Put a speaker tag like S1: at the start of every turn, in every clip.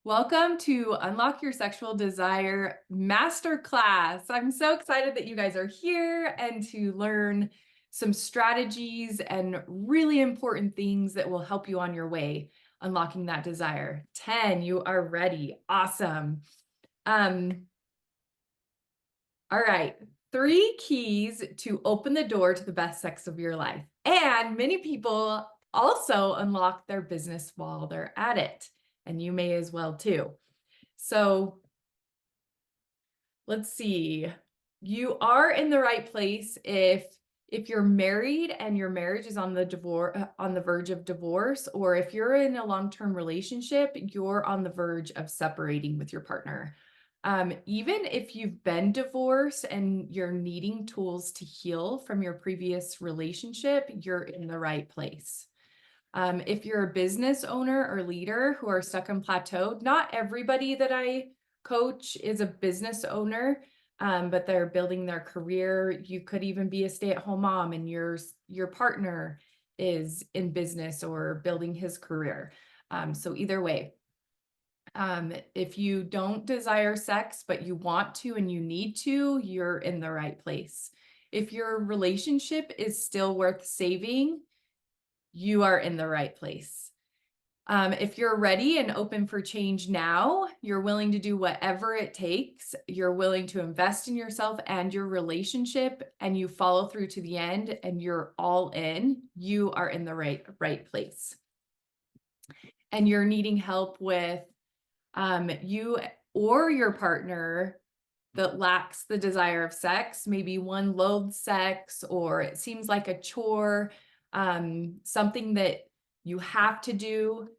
S1: Welcome to Unlock Your Sexual Desire Masterclass. I'm so excited that you guys are here and to learn some strategies and really important things that will help you on your way unlocking that desire. 10, you are ready. Awesome. All right. 3 keys to open the door to the best sex of your life. And many people also unlock their business while they're at it. And you may as well too. So let's see. You are in the right place if you're married and your marriage is on the verge of divorce, or if you're in a long-term relationship, you're on the verge of separating with your partner. Even if you've been divorced and you're needing tools to heal from your previous relationship, you're in the right place. If you're a business owner or leader who are stuck and plateaued, not everybody that I coach is a business owner, but they're building their career. You could even be a stay-at-home mom and your partner is in business or building his career. So either way, if you don't desire sex, but you want to and you need to, you're in the right place. If your relationship is still worth saving, you are in the right place. If you're ready and open for change now, you're willing to do whatever it takes, you're willing to invest in yourself and your relationship, and you follow through to the end and you're all in, you are in the right place. And you're needing help with you or your partner that lacks the desire of sex, maybe one loathes sex, or it seems like a chore, something that you have to do,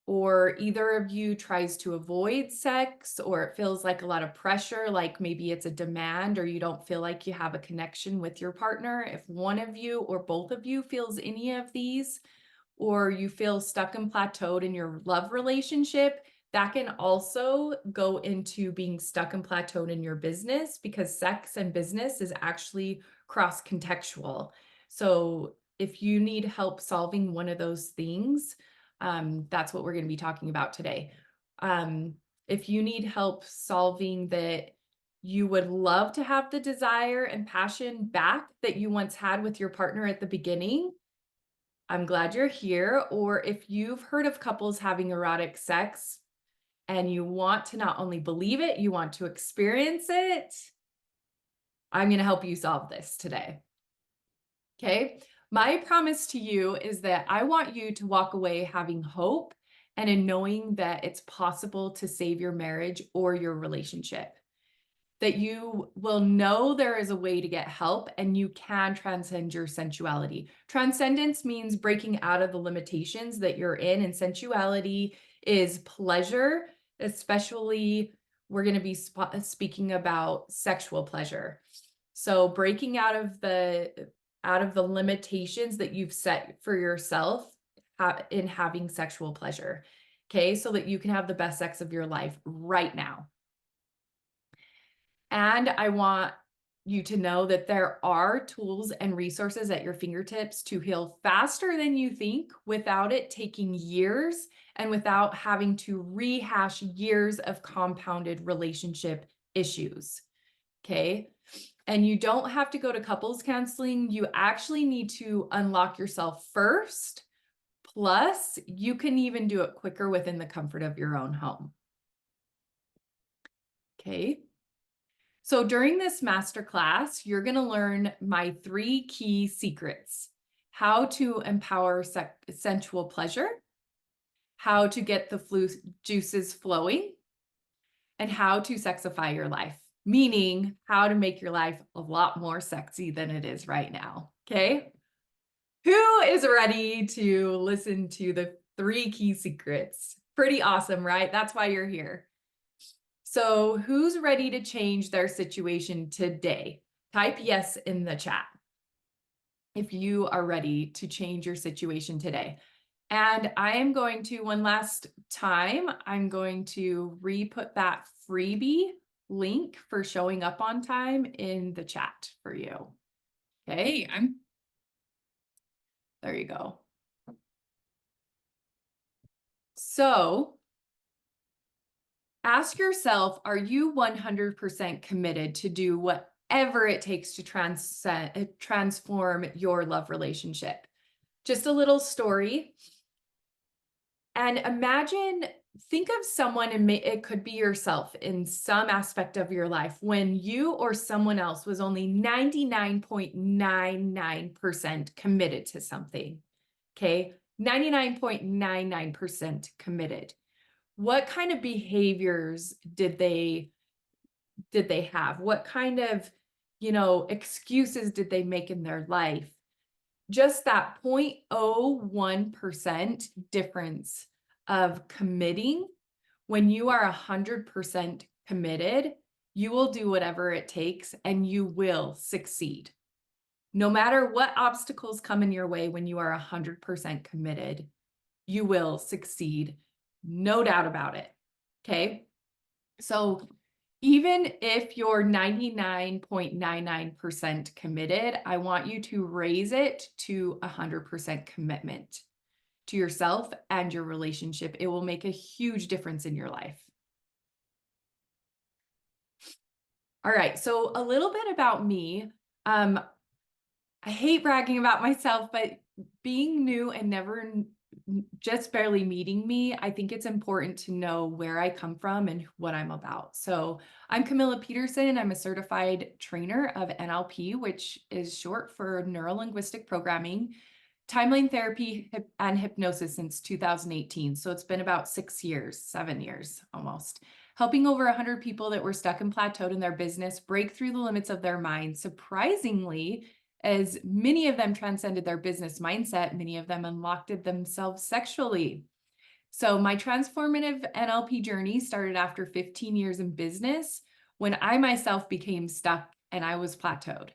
S1: or either of you tries to avoid sex, or it feels like a lot of pressure, like maybe it's a demand, or you don't feel like you have a connection with your partner. If one of you or both of you feels any of these, or you feel stuck and plateaued in your love relationship, that can also go into being stuck and plateaued in your business, because sex and business is actually cross-contextual. So if you need help solving one of those things, that's what we're going to be talking about today. If you need help solving that, you would love to have the desire and passion back that you once had with your partner at the beginning, I'm glad you're here. Or if you've heard of couples having erotic sex and you want to not only believe it, you want to experience it, I'm going to help you solve this today. Okay. My promise to you is that I want you to walk away having hope and in knowing that it's possible to save your marriage or your relationship, that you will know there is a way to get help and you can transcend your sensuality. Transcendence means breaking out of the limitations that you're in, and sensuality is pleasure, especially we're going to be speaking about sexual pleasure. So breaking out of the limitations that you've set for yourself in having sexual pleasure. Okay, so that you can have the best sex of your life right now. And I want you to know that there are tools and resources at your fingertips to heal faster than you think, without it taking years and without having to rehash years of compounded relationship issues. Okay. And you don't have to go to couples counseling. You actually need to unlock yourself first. Plus, you can even do it quicker within the comfort of your own home. Okay. So during this masterclass, you're going to learn my 3 key secrets: how to empower sensual pleasure, how to get the juices flowing, and how to sexify your life, meaning how to make your life a lot more sexy than it is right now. Okay. Who is ready to listen to the 3 key secrets? Pretty awesome, right? That's why you're here. So who's ready to change their situation today? Type yes in the chat if you are ready to change your situation today. And I am going to, one last time, I'm going to re-put that freebie link for showing up on time in the chat for you. Okay, there you go. So Ask yourself, are you 100% committed to do whatever it takes to transform your love relationship? Just a little story. And think of someone, and it could be yourself in some aspect of your life when you or someone else was only 99.99% committed to something. Okay. 99.99% committed. What kind of behaviors did they have? What kind of, excuses did they make in their life? Just that 0.01% difference of committing. When you are 100% committed, you will do whatever it takes and you will succeed. No matter what obstacles come in your way, when you are 100% committed, you will succeed. No doubt about it. Okay. So even if you're 99.99% committed, I want you to raise it to 100% commitment to yourself and your relationship. It will make a huge difference in your life. All right, so a little bit about me. I hate bragging about myself, but being new and just barely meeting me, I think it's important to know where I come from and what I'm about. So I'm Camilla Peterson. I'm a certified trainer of NLP, which is short for neuro-linguistic programming, timeline therapy, and hypnosis since 2018. So it's been about 7 years almost, helping over 100 people that were stuck and plateaued in their business break through the limits of their mind. Surprisingly, as many of them transcended their business mindset, many of them unlocked it themselves sexually. So my transformative NLP journey started after 15 years in business when I myself became stuck and I was plateaued.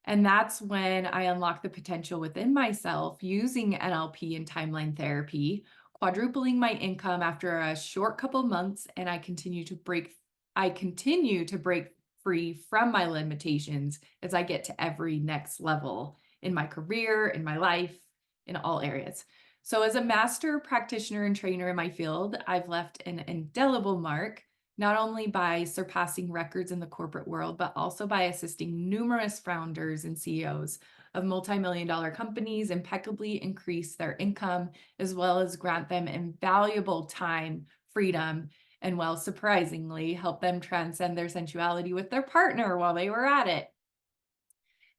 S1: And that's when I unlocked the potential within myself using NLP and timeline therapy, quadrupling my income after a short couple months, and I continue to break free from my limitations as I get to every next level in my career, in my life, in all areas. So as a master practitioner and trainer in my field, I've left an indelible mark, not only by surpassing records in the corporate world, but also by assisting numerous founders and CEOs of multi-million-dollar companies impeccably increase their income, as well as grant them invaluable time, freedom, and, well, surprisingly, help them transcend their sensuality with their partner while they were at it.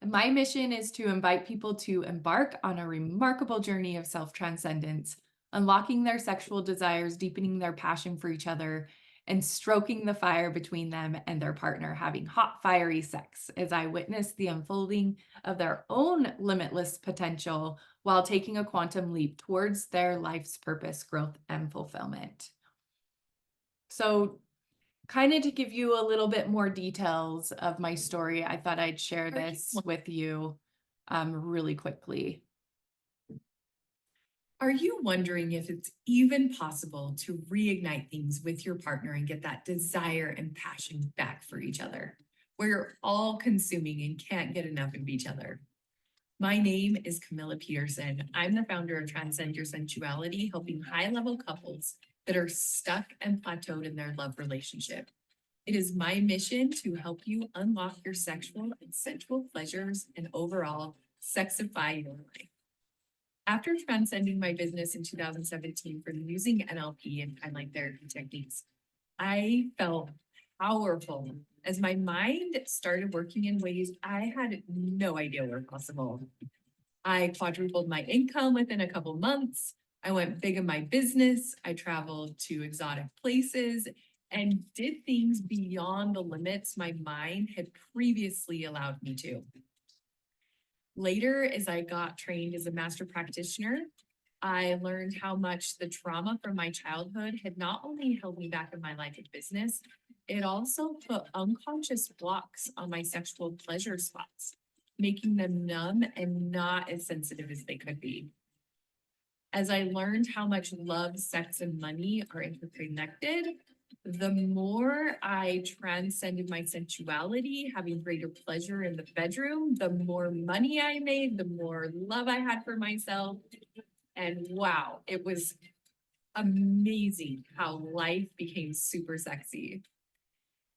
S1: And my mission is to invite people to embark on a remarkable journey of self-transcendence, unlocking their sexual desires, deepening their passion for each other, and stroking the fire between them and their partner, having hot, fiery sex as I witness the unfolding of their own limitless potential while taking a quantum leap towards their life's purpose, growth, and fulfillment. So, kind of to give you a little bit more details of my story, I thought I'd share this with you really quickly. Are you wondering if it's even possible to reignite things with your partner and get that desire and passion back for each other, where you're all consuming and can't get enough of each other? My name is Camilla Peterson. I'm the founder of Transcend Your Sensuality, helping high-level couples that are stuck and plateaued in their love relationship. It is my mission to help you unlock your sexual and sensual pleasures and overall sexify your life. After transcending my business in 2017 from using NLP and timeline therapy techniques, I felt powerful as my mind started working in ways I had no idea were possible. I quadrupled my income within a couple months. I went big in my business. I traveled to exotic places and did things beyond the limits my mind had previously allowed me to. Later, as I got trained as a master practitioner, I learned how much the trauma from my childhood had not only held me back in my life and business, it also put unconscious blocks on my sexual pleasure spots, making them numb and not as sensitive as they could be. As I learned how much love, sex, and money are interconnected, the more I transcended my sensuality, having greater pleasure in the bedroom, the more money I made, the more love I had for myself. And wow, it was
S2: amazing how life became super sexy.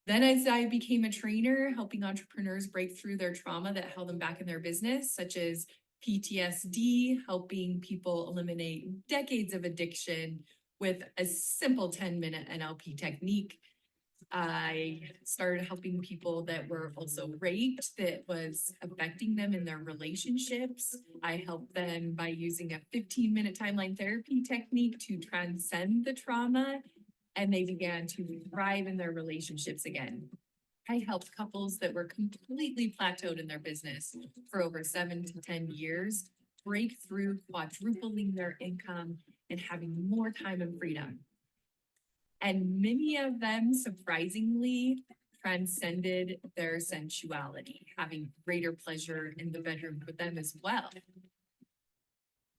S2: Then, as I became a trainer, helping entrepreneurs break through their trauma that held them back in their business, such as PTSD, helping people eliminate decades of addiction with a simple 10-minute NLP technique. I started helping people that were also raped, that was affecting them in their relationships. I helped them by using a 15-minute timeline therapy technique to transcend the trauma, and they began to thrive in their relationships again. I helped couples that were completely plateaued in their business for over 7 to 10 years break through, quadrupling their income and having more time and freedom. And many of them, surprisingly, transcended their sensuality, having greater pleasure in the bedroom with them as well.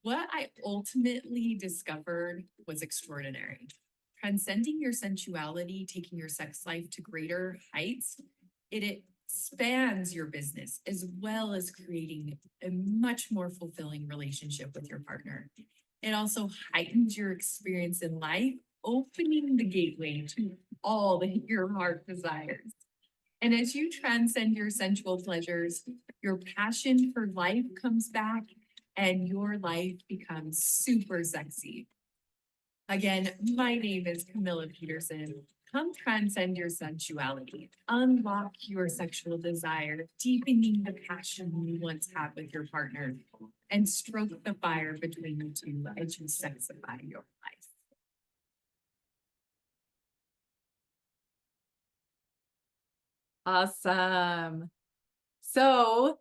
S2: What I ultimately discovered was extraordinary. Transcending your sensuality, taking your sex life to greater heights, it expands your business as well as creating a much more fulfilling relationship with your partner. It also heightens your experience in life, opening the gateway to all that your heart desires. And as you transcend your sensual pleasures, your passion for life comes back and your life becomes super sexy. Again, my name is Camilla Peterson. Come transcend your sensuality, unlock your sexual desire, deepening the passion you once had with your partner, and stroke the fire between you two as you sexify your life.
S1: Awesome. So,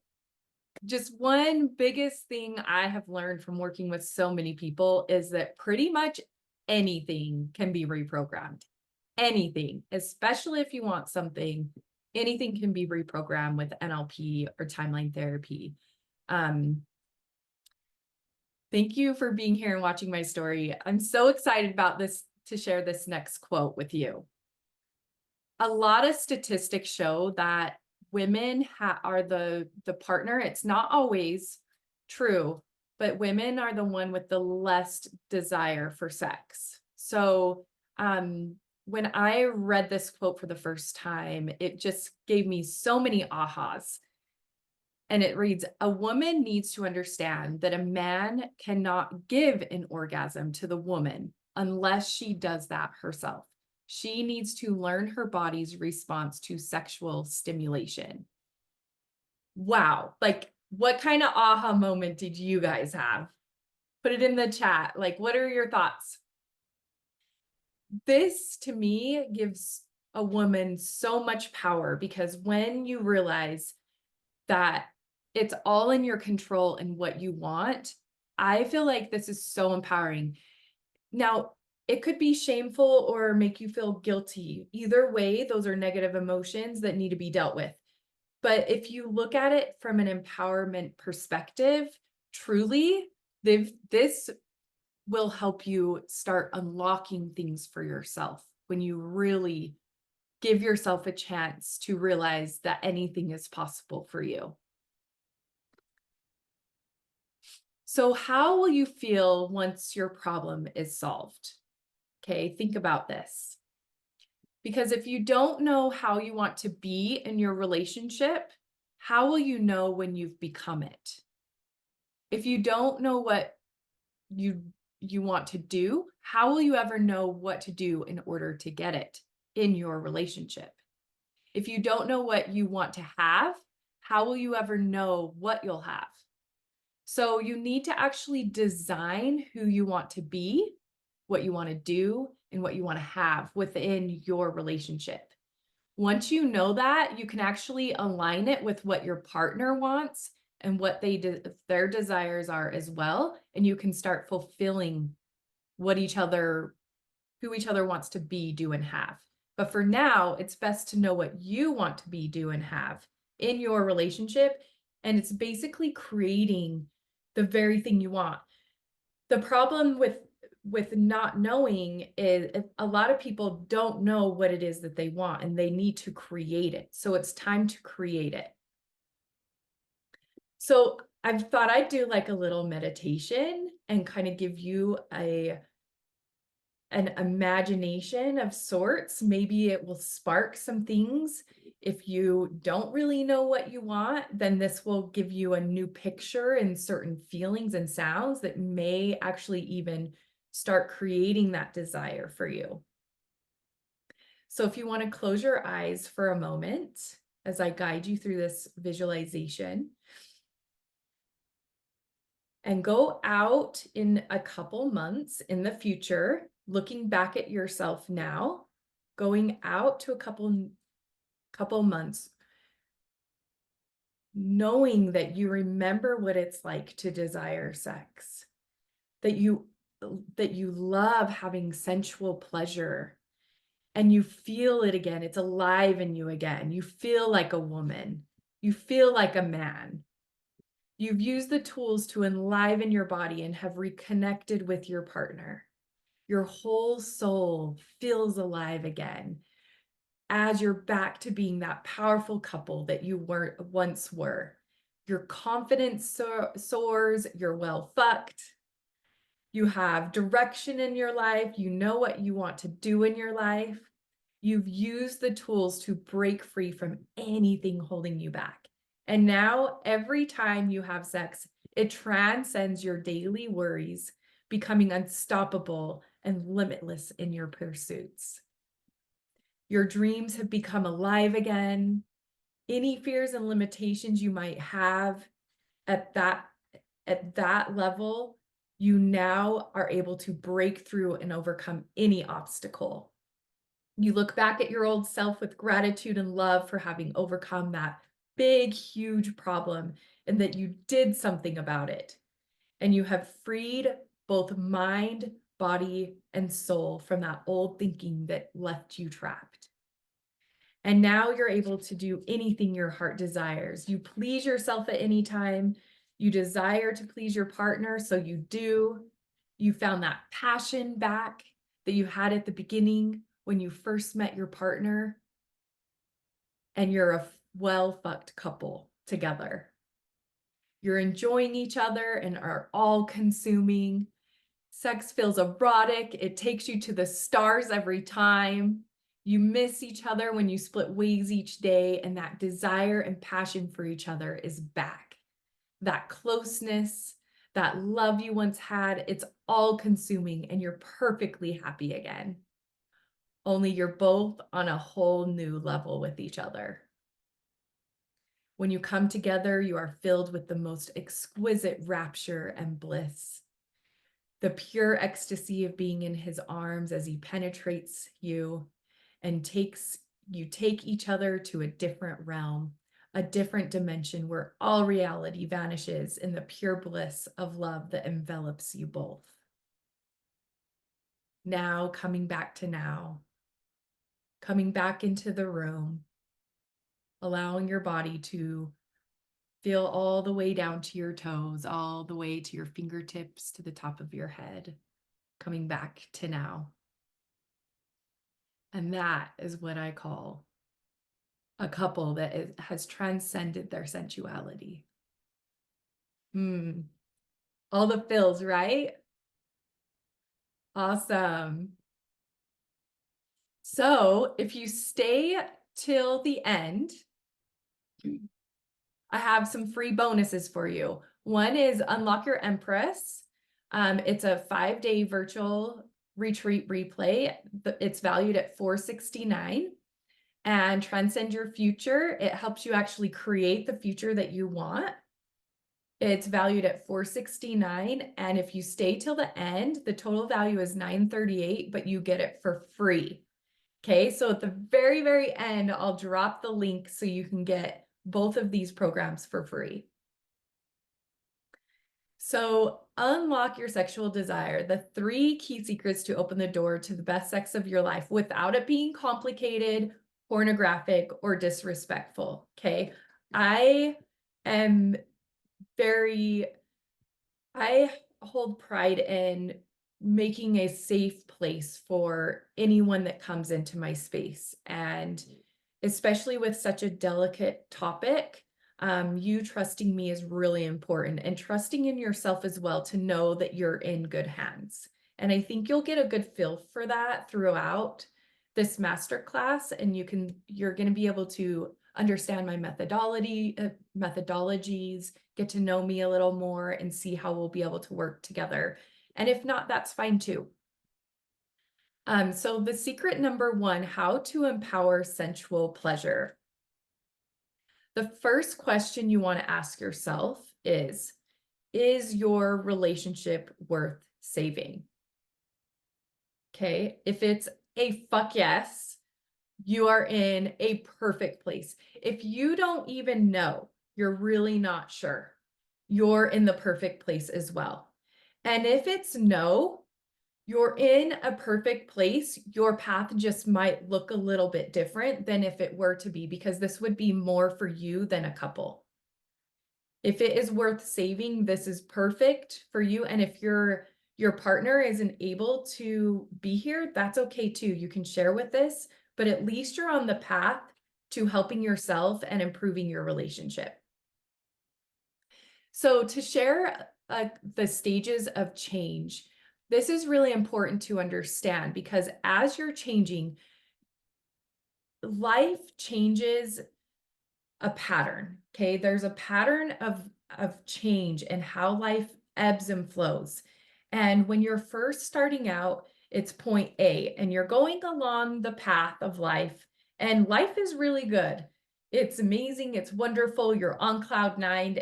S1: just one biggest thing I have learned from working with so many people is that pretty much anything can be reprogrammed. Anything, especially if you want something, anything can be reprogrammed with NLP or timeline therapy. Um, Thank you for being here and watching my story. I'm so excited about this to share this next quote with you. A lot of statistics show that women are the partner. It's not always true, but women are the one with the less desire for sex. So when I read this quote for the first time, it just gave me so many ahas. And it reads, a woman needs to understand that a man cannot give an orgasm to the woman unless she does that herself. She needs to learn her body's response to sexual stimulation. Wow. Like, what kind of aha moment did you guys have? Put it in the chat. Like, what are your thoughts? This to me gives a woman so much power, because when you realize that it's all in your control and what you want, I feel like this is so empowering. Now, it could be shameful or make you feel guilty. Either way, those are negative emotions that need to be dealt with. But if you look at it from an empowerment perspective, truly, this will help you start unlocking things for yourself when you really give yourself a chance to realize that anything is possible for you. So how will you feel once your problem is solved? Okay, think about this. Because if you don't know how you want to be in your relationship, how will you know when you've become it? If you don't know what you want to do, how will you ever know what to do in order to get it in your relationship? If you don't know what you want to have, how will you ever know what you'll have? So you need to actually design who you want to be, what you want to do, and what you want to have within your relationship. Once you know that, you can actually align it with what your partner wants and what their desires are as well, and you can start fulfilling what who each other wants to be, do, and have. But for now, it's best to know what you want to be, do, and have in your relationship, and it's basically creating the very thing you want. The problem with not knowing is a lot of people don't know what it is that they want, and they need to create it. So it's time to create it. So I've thought I'd do like a little meditation and kind of give you an imagination of sorts. Maybe it will spark some things. If you don't really know what you want, then this will give you a new picture and certain feelings and sounds that may actually even start creating that desire for you. So if you want to close your eyes for a moment as I guide you through this visualization, and go out in a couple months in the future, looking back at yourself now, going out to a couple months, knowing that you remember what it's like to desire sex, that you love having sensual pleasure, and you feel it again. It's alive in you again. You feel like a woman. You feel like a man. You've used the tools to enliven your body and have reconnected with your partner. Your whole soul feels alive again as you're back to being that powerful couple that you once were. Your confidence soars, you're well fucked. You have direction in your life. You know what you want to do in your life. You've used the tools to break free from anything holding you back. And now, every time you have sex, it transcends your daily worries, becoming unstoppable and limitless in your pursuits. Your dreams have become alive again. Any fears and limitations you might have at that level, you now are able to break through and overcome any obstacle. You look back at your old self with gratitude and love for having overcome that big, huge problem and that you did something about it. And you have freed both mind, body, and soul from that old thinking that left you trapped. And now you're able to do anything your heart desires. You please yourself at any time. You desire to please your partner, so you do. You found that passion back that you had at the beginning when you first met your partner. And you're a well-fucked couple together. You're enjoying each other and are all consuming. Sex feels erotic. It takes you to the stars every time. You miss each other when you split ways each day, and that desire and passion for each other is back. That closeness, that love you once had, it's all consuming, and you're perfectly happy again. Only you're both on a whole new level with each other. When you come together, you are filled with the most exquisite rapture and bliss. The pure ecstasy of being in his arms as he penetrates you and take each other to a different realm, a different dimension where all reality vanishes in the pure bliss of love that envelops you both. Now, coming back to now, coming back into the room, allowing your body to feel all the way down to your toes, all the way to your fingertips, to the top of your head, coming back to now. And that is what I call a couple that has transcended their sensuality. All the feels, right? Awesome. So if you stay till the end, I have some free bonuses for you. One is Unlock Your Empress. It's a 5-day virtual retreat replay. It's valued at $469. And Transcend Your Future, it helps you actually create the future that you want. It's valued at $469. And if you stay till the end, the total value is $938, but you get it for free. Okay, so at the very, very end, I'll drop the link so you can get both of these programs for free. So unlock your sexual desire, the 3 key secrets to open the door to the best sex of your life without it being complicated, pornographic, or disrespectful. Okay, I am I hold pride in making a safe place for anyone that comes into my space. And especially with such a delicate topic, you trusting me is really important, and trusting in yourself as well to know that you're in good hands. And I think you'll get a good feel for that throughout this masterclass, and you're going to be able to understand my methodologies, get to know me a little more, and see how we'll be able to work together. And if not, that's fine too. So the secret number one, how to empower sensual pleasure. The first question you want to ask yourself is your relationship worth saving? Okay. If it's a fuck yes, you are in a perfect place. If you don't even know, you're really not sure, you're in the perfect place as well. And if it's no, you're in a perfect place. Your path just might look a little bit different than if it were to be, because this would be more for you than a couple. If it is worth saving, this is perfect for you. And if your partner isn't able to be here, that's okay too. You can share with this, but at least you're on the path to helping yourself and improving your relationship. So to share the stages of change, this is really important to understand, because as you're changing, life changes a pattern. Okay. There's a pattern of change and how life ebbs and flows. And when you're first starting out, it's point A, and you're going along the path of life, and life is really good. It's amazing. It's wonderful. You're on cloud nine,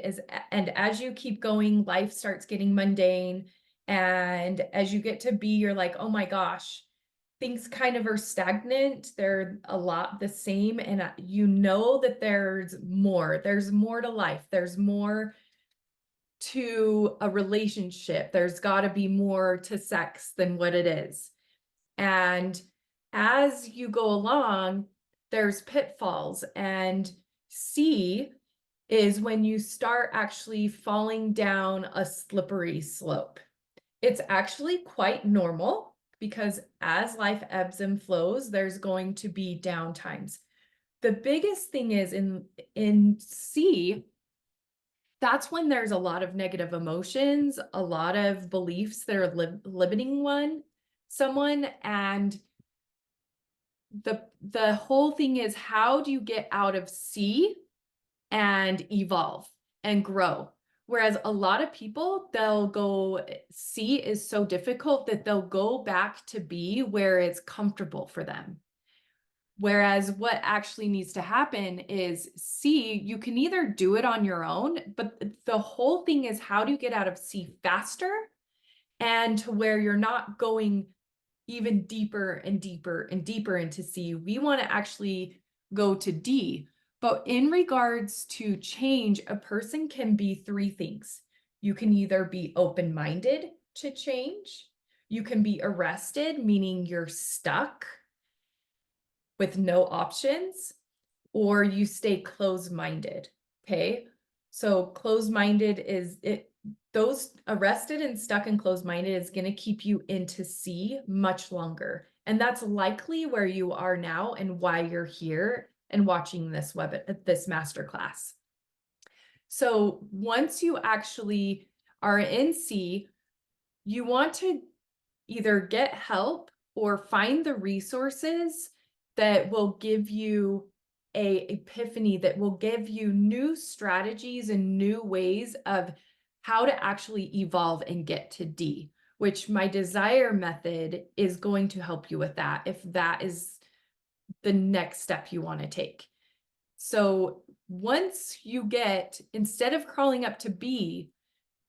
S1: and as you keep going, life starts getting mundane. And as you get to B, you're like, oh my gosh, things kind of are stagnant. They're a lot the same. And you know that there's more. There's more to life. There's more to a relationship. There's got to be more to sex than what it is. And as you go along, there's pitfalls. And C is when you start actually falling down a slippery slope. It's actually quite normal, because as life ebbs and flows, there's going to be down times. The biggest thing is in C, that's when there's a lot of negative emotions, a lot of beliefs that are limiting someone, and the whole thing is, how do you get out of C and evolve and grow? Whereas a lot of people, they'll go, C is so difficult that they'll go back to B where it's comfortable for them. Whereas what actually needs to happen is C, you can either do it on your own, but the whole thing is, how do you get out of C faster and to where you're not going even deeper and deeper and deeper into C? We want to actually go to D. But in regards to change, a person can be three things. You can either be open-minded to change, you can be arrested, meaning you're stuck with no options, or you stay closed-minded. Okay. So closed-minded is it, those arrested and stuck and closed-minded is going to keep you into C much longer. And that's likely where you are now and why you're here and watching this masterclass. So once you actually are in C, you want to either get help or find the resources that will give you a epiphany, that will give you new strategies and new ways of how to actually evolve and get to D, which my desire method is going to help you with that, if that is the next step you want to take. So once you get, instead of crawling up to B,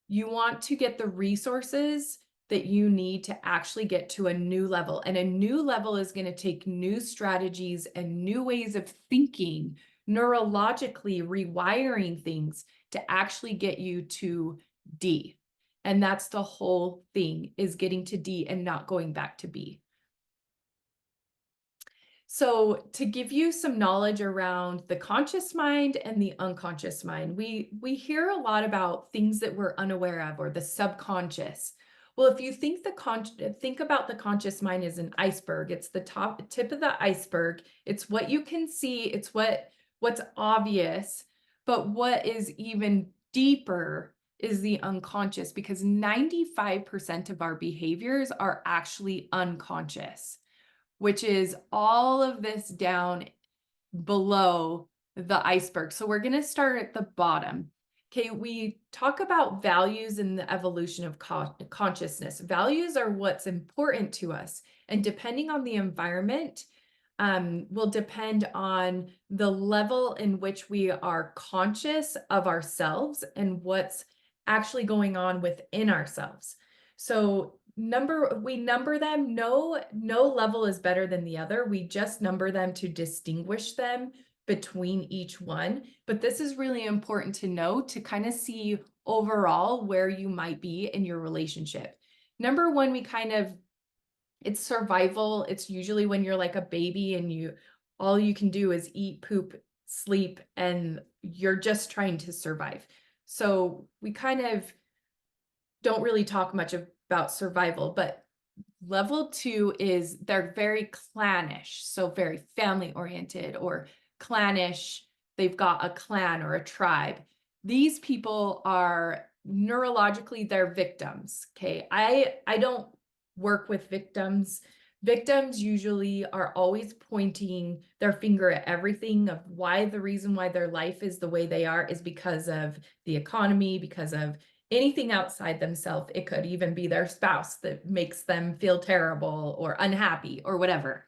S1: you want to get the resources that you need to actually get to a new level. And a new level is going to take new strategies and new ways of thinking, neurologically rewiring things to actually get you to D. And that's the whole thing, is getting to D and not going back to B. So to give you some knowledge around the conscious mind and the unconscious mind, we hear a lot about things that we're unaware of, or the subconscious. Well, if you think about the conscious mind as an iceberg, it's the tip of the iceberg. It's what you can see, it's what's obvious, but what is even deeper is the unconscious, because 95% of our behaviors are actually unconscious, which is all of this down below the iceberg. So we're going to start at the bottom. Okay, we talk about values and the evolution of consciousness. Values are what's important to us. And depending on the environment, will depend on the level in which we are conscious of ourselves and what's actually going on within ourselves. So we number them. No level is better than the other. We just number them to distinguish them between each one. But this is really important to know to kind of see overall where you might be in your relationship. Number one, it's survival. It's usually when you're like a baby and all you can do is eat, poop, sleep, and you're just trying to survive. So we kind of don't really talk much about survival, but level two is they're very clannish, so very family oriented or clannish. They've got a clan or a tribe. These people are neurologically, they're victims. Okay. I don't work with victims. Victims usually are always pointing their finger at everything of why the reason why their life is the way they are is because of the economy, because of anything outside themselves. It could even be their spouse that makes them feel terrible or unhappy or whatever.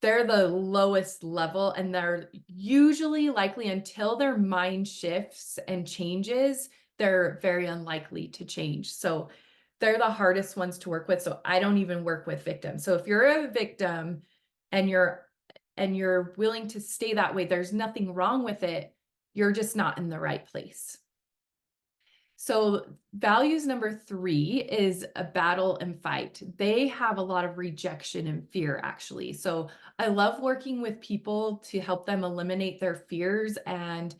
S1: They're the lowest level, and they're usually likely, until their mind shifts and changes, they're very unlikely to change. So they're the hardest ones to work with. So I don't even work with victims. So if you're a victim and you're willing to stay that way, there's nothing wrong with it. You're just not in the right place. So values number three is a battle and fight. They have a lot of rejection and fear, actually. So I love working with people to help them eliminate their fears. And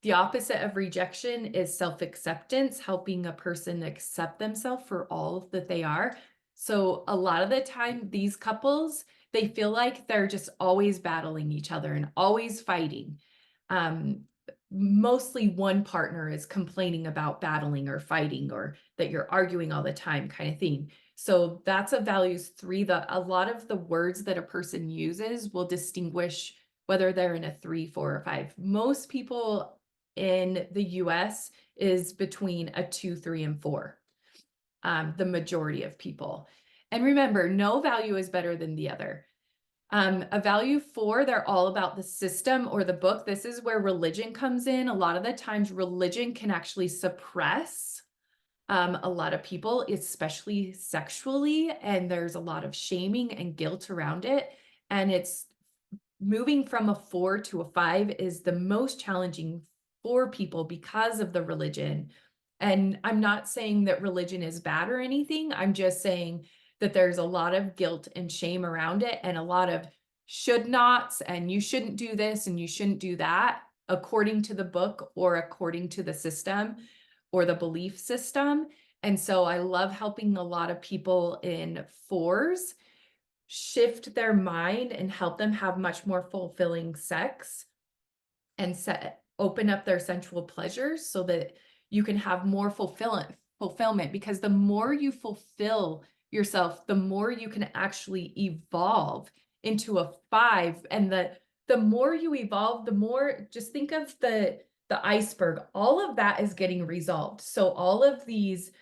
S1: the opposite of rejection is self-acceptance, helping a person accept themselves for all that they are. So a lot of the time, these couples, they feel like they're just always battling each other and always fighting. Mostly one partner is complaining about battling or fighting or that you're arguing all the time kind of thing. So that's a values three. A lot of the words that a person uses will distinguish whether they're in a 3, 4, or 5. Most people in the US is between a 2, 3, and 4. The majority of people. And remember, no value is better than the other. A value 4, they're all about the system or the book. This is where religion comes in. A lot of the times religion can actually suppress a lot of people, especially sexually, and there's a lot of shaming and guilt around it. And it's moving from a 4 to a 5 is the most challenging for people because of the religion. And I'm not saying that religion is bad or anything. I'm just saying that there's a lot of guilt and shame around it and a lot of should nots and you shouldn't do this and you shouldn't do that according to the book or according to the system or the belief system. And so I love helping a lot of people in 4s shift their mind and help them have much more fulfilling sex and open up their sensual pleasures so that you can have more fulfillment, because the more you fulfill yourself, the more you can actually evolve into a 5. And the more you evolve, the more, just think of the iceberg, all of that is getting resolved. So all of these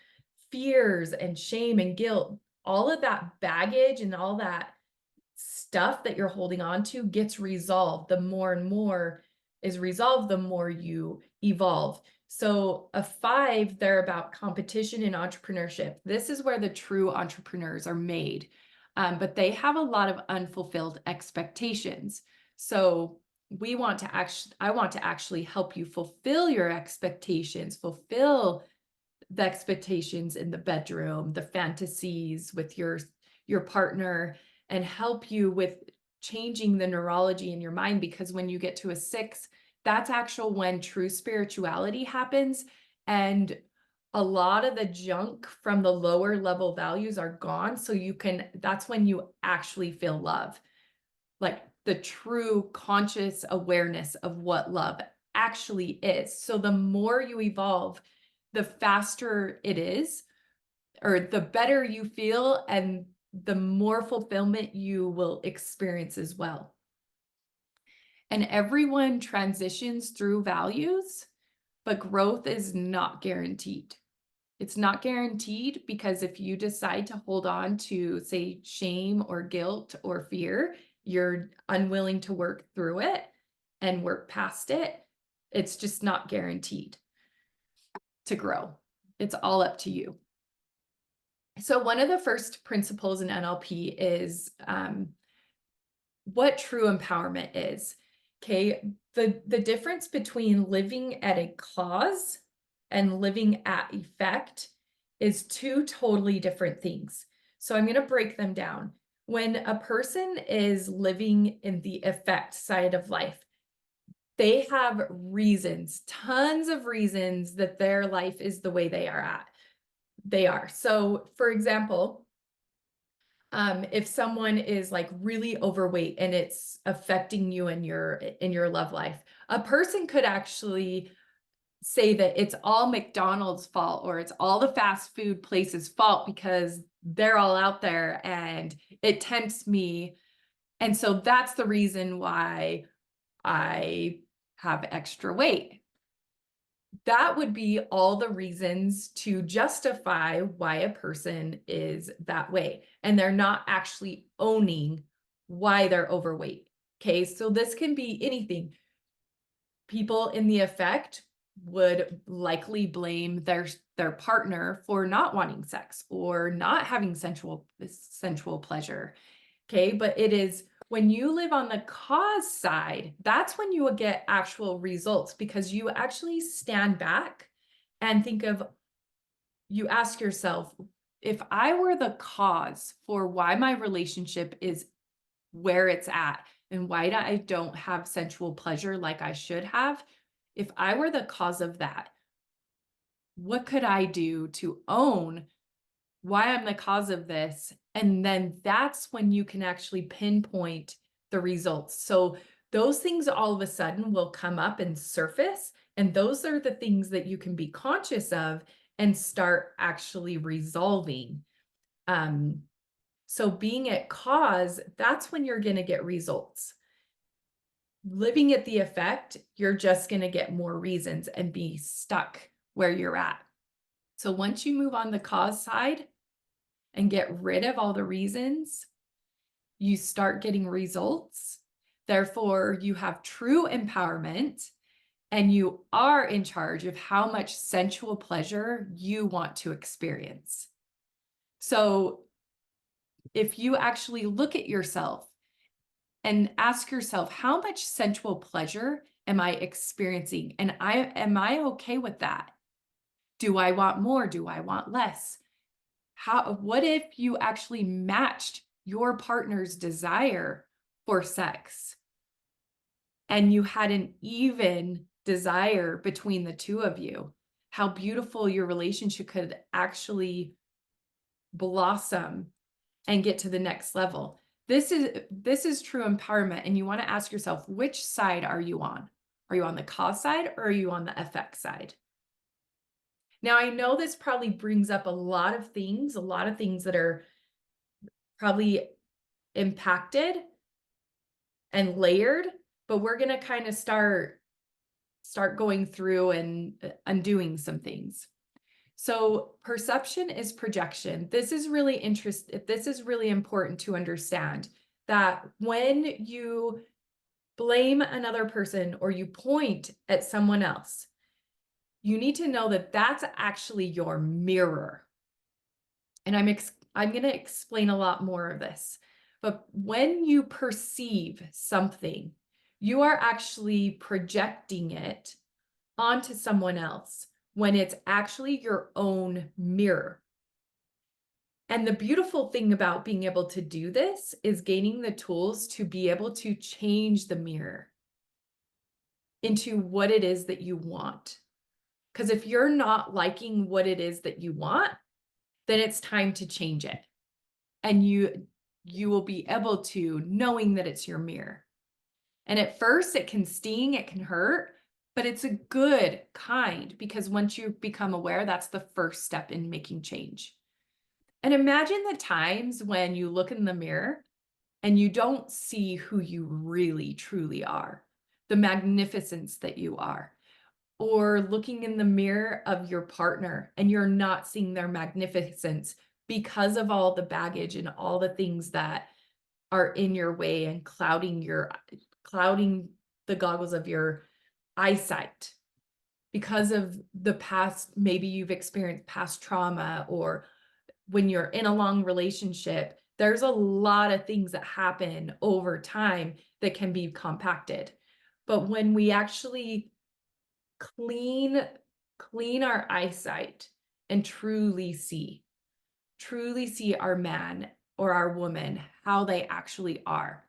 S1: fears and shame and guilt, all of that baggage and all that stuff that you're holding on to gets resolved. The more and more is resolved, the more you evolve. So a 5, they're about competition and entrepreneurship. This is where the true entrepreneurs are made. But they have a lot of unfulfilled expectations. So I want to actually help you fulfill your expectations, fulfill the expectations in the bedroom, the fantasies with your partner, and help you with changing the neurology in your mind. Because when you get to a 6, that's actual when true spirituality happens. And a lot of the junk from the lower level values are gone. So that's when you actually feel love, like the true conscious awareness of what love actually is. So the more you evolve, the faster it is, or the better you feel, and the more fulfillment you will experience as well. And everyone transitions through values, but growth is not guaranteed. It's not guaranteed because if you decide to hold on to, say, shame or guilt or fear, you're unwilling to work through it and work past it. It's just not guaranteed to grow. It's all up to you. So, one of the first principles in NLP is what true empowerment is. Okay. The difference between living at a cause and living at effect is two totally different things. So I'm going to break them down. When a person is living in the effect side of life, they have reasons, tons of reasons that their life is the way they are. So, for example, if someone is like really overweight and it's affecting you in your love life, a person could actually say that it's all McDonald's fault or it's all the fast food places fault because they're all out there and it tempts me. And so that's the reason why I have extra weight. That would be all the reasons to justify why a person is that way. And they're not actually owning why they're overweight. Okay, so this can be anything. People in the effect would likely blame their partner for not wanting sex or not having sensual pleasure. Okay, but it is when you live on the cause side, that's when you will get actual results because you actually stand back and you ask yourself, if I were the cause for why my relationship is where it's at and why I don't have sensual pleasure like I should have, if I were the cause of that, what could I do to own why I'm the cause of this? And then that's when you can actually pinpoint the results. So those things all of a sudden will come up and surface. And those are the things that you can be conscious of and start actually resolving. So being at cause, that's when you're going to get results. Living at the effect, you're just going to get more reasons and be stuck where you're at. So once you move on the cause side, and get rid of all the reasons, you start getting results. Therefore, you have true empowerment and you are in charge of how much sensual pleasure you want to experience. So, if you actually look at yourself and ask yourself, how much sensual pleasure am I experiencing? And am I okay with that? Do I want more? Do I want less? What if you actually matched your partner's desire for sex and you had an even desire between the two of you? How beautiful your relationship could actually blossom and get to the next level. This is true empowerment, and you want to ask yourself, which side are you on? Are you on the cause side or are you on the effect side? Now, I know this probably brings up a lot of things that are probably impacted and layered, but we're going to kind of start going through and undoing some things. So perception is projection. This is really important to understand that when you blame another person or you point at someone else, you need to know that that's actually your mirror. And I'm going to explain a lot more of this. But when you perceive something, you are actually projecting it onto someone else when it's actually your own mirror. And the beautiful thing about being able to do this is gaining the tools to be able to change the mirror into what it is that you want. Because if you're not liking what it is that you want, then it's time to change it. And you will be able to, knowing that it's your mirror. And at first it can sting, it can hurt, but it's a good kind because once you become aware, that's the first step in making change. And imagine the times when you look in the mirror and you don't see who you really truly are, the magnificence that you are, or looking in the mirror of your partner and you're not seeing their magnificence because of all the baggage and all the things that are in your way and clouding the goggles of your eyesight because of the past. Maybe you've experienced past trauma, or when you're in a long relationship, there's a lot of things that happen over time that can be compacted. But when we actually clean clean our eyesight and truly see our man or our woman how they actually are,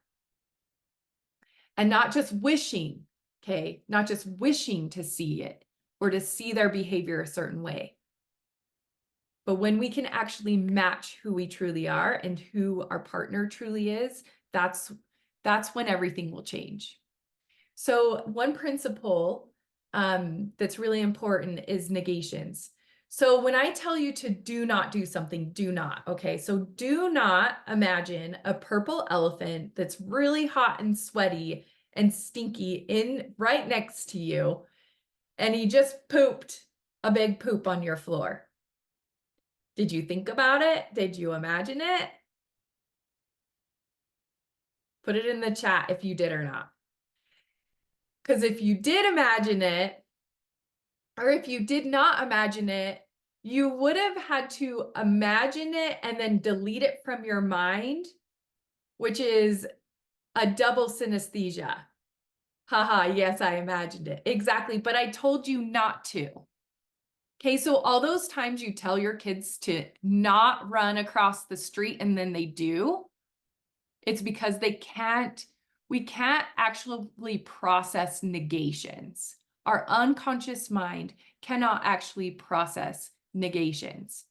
S1: and not just wishing, okay, not just wishing to see it or to see their behavior a certain way, but when we can actually match who we truly are and who our partner truly is, that's when everything will change. So one principle that's really important is negations. So when I tell you to do not do something, do not. Okay, so do not imagine a purple elephant that's really hot and sweaty and stinky in right next to you, and he just pooped a big poop on your floor. Did you think about it? Did you imagine it? Put it in the chat if you did or not. Because if you did imagine it, or if you did not imagine it, you would have had to imagine it and then delete it from your mind, which is a double synesthesia. Haha, yes, I imagined it. Exactly, but I told you not to. Okay, so all those times you tell your kids to not run across the street and then they do, it's because we can't actually process negations. Our unconscious mind cannot actually process negations.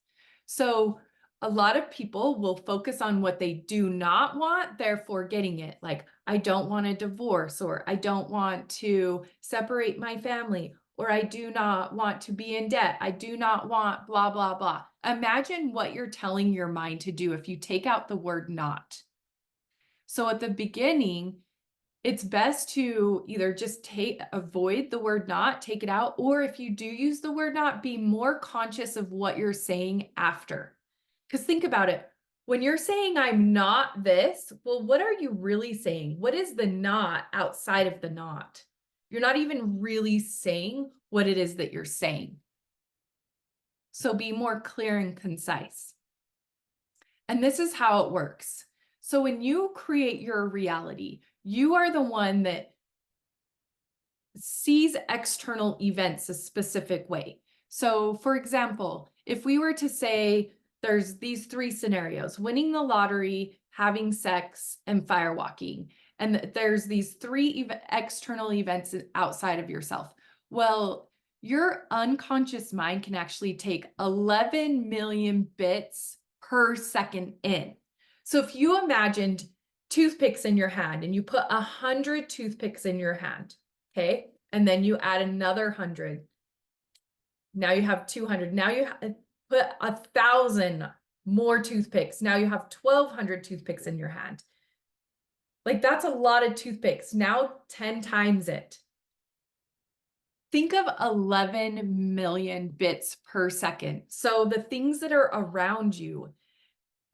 S1: So a lot of people will focus on what they do not want, therefore getting it. Like, I don't want a divorce, or I don't want to separate my family, or I do not want to be in debt. I do not want blah, blah, blah. Imagine what you're telling your mind to do if you take out the word not. So at the beginning, it's best to either just avoid the word not, take it out, or if you do use the word not, be more conscious of what you're saying after. Because think about it. When you're saying I'm not this, well, what are you really saying? What is the not outside of the not? You're not even really saying what it is that you're saying. So be more clear and concise. And this is how it works. So when you create your reality, you are the one that sees external events a specific way. So, for example, if we were to say there's these three scenarios: winning the lottery, having sex, and firewalking, and there's these three external events outside of yourself. Well, your unconscious mind can actually take 11 million bits per second in. So if you imagined toothpicks in your hand and you put 100 toothpicks in your hand, okay, and then you add another 100, now you have 200. Now you put 1,000 more toothpicks. Now you have 1,200 toothpicks in your hand. Like, that's a lot of toothpicks. Now 10 times it. Think of 11 million bits per second. So the things that are around you,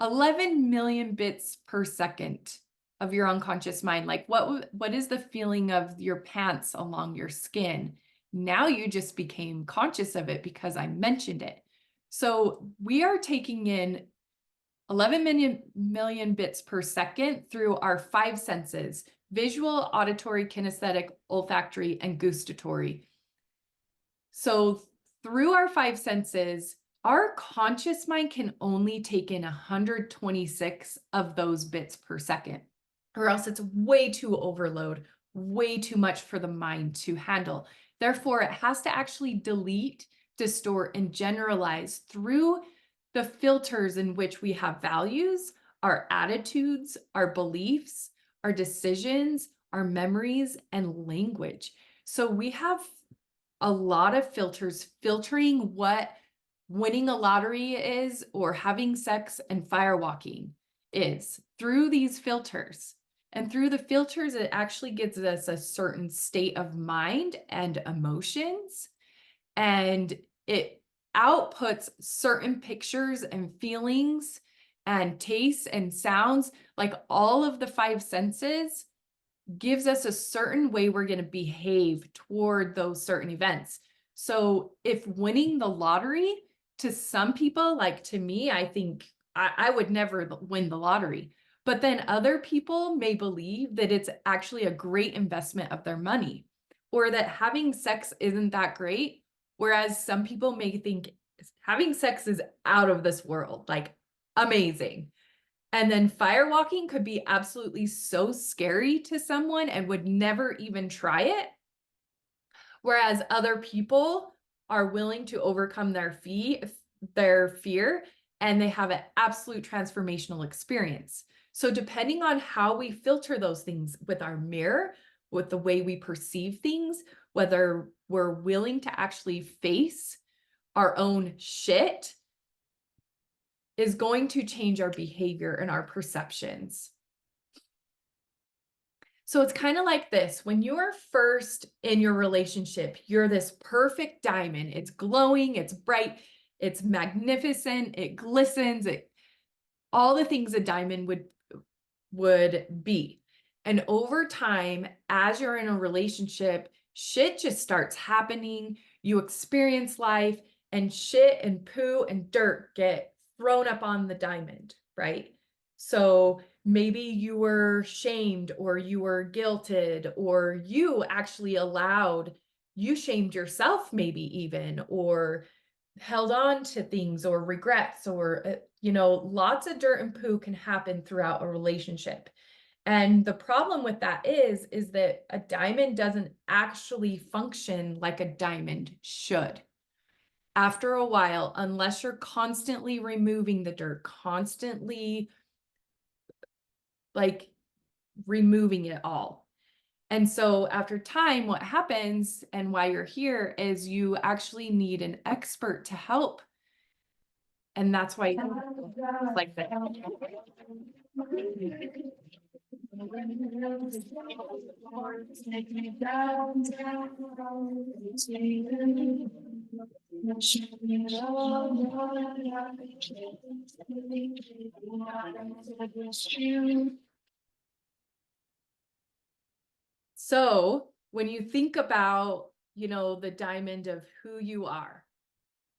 S1: 11 million bits per second of your unconscious mind. Like, what is the feeling of your pants along your skin? Now you just became conscious of it because I mentioned it. So we are taking in 11 million bits per second through our five senses: visual, auditory, kinesthetic, olfactory, and gustatory. So through our five senses, our conscious mind can only take in 126 of those bits per second, or else it's way too overload, way too much for the mind to handle. Therefore, it has to actually delete, distort, and generalize through the filters in which we have values, our attitudes, our beliefs, our decisions, our memories, and language. So we have a lot of filters filtering what winning a lottery is or having sex and firewalking is through these filters. And through the filters, it actually gives us a certain state of mind and emotions, and it outputs certain pictures and feelings and tastes and sounds, like all of the five senses gives us a certain way we're going to behave toward those certain events. So if winning the lottery to some people, like to me, I think I would never win the lottery. But then other people may believe that it's actually a great investment of their money, or that having sex isn't that great. Whereas some people may think having sex is out of this world, like amazing. And then firewalking could be absolutely so scary to someone and would never even try it. Whereas other people are willing to overcome their fear, and they have an absolute transformational experience. So depending on how we filter those things with our mirror, with the way we perceive things, whether we're willing to actually face our own shit, is going to change our behavior and our perceptions. So it's kind of like this. When you're first in your relationship, you're this perfect diamond. It's glowing, it's bright, it's magnificent, it glistens, all the things a diamond would be. And over time, as you're in a relationship, shit just starts happening. You experience life, and shit and poo and dirt get thrown up on the diamond, right? So maybe you were shamed, or you were guilted, or you actually you shamed yourself, maybe even, or held on to things or regrets, or lots of dirt and poo can happen throughout a relationship. And the problem with that is that a diamond doesn't actually function like a diamond should. After a while, unless you're constantly removing the dirt, constantly like removing it all. And so after time, what happens and why you're here is you actually need an expert to help. And that's why it's like that. So when you think about, the diamond of who you are,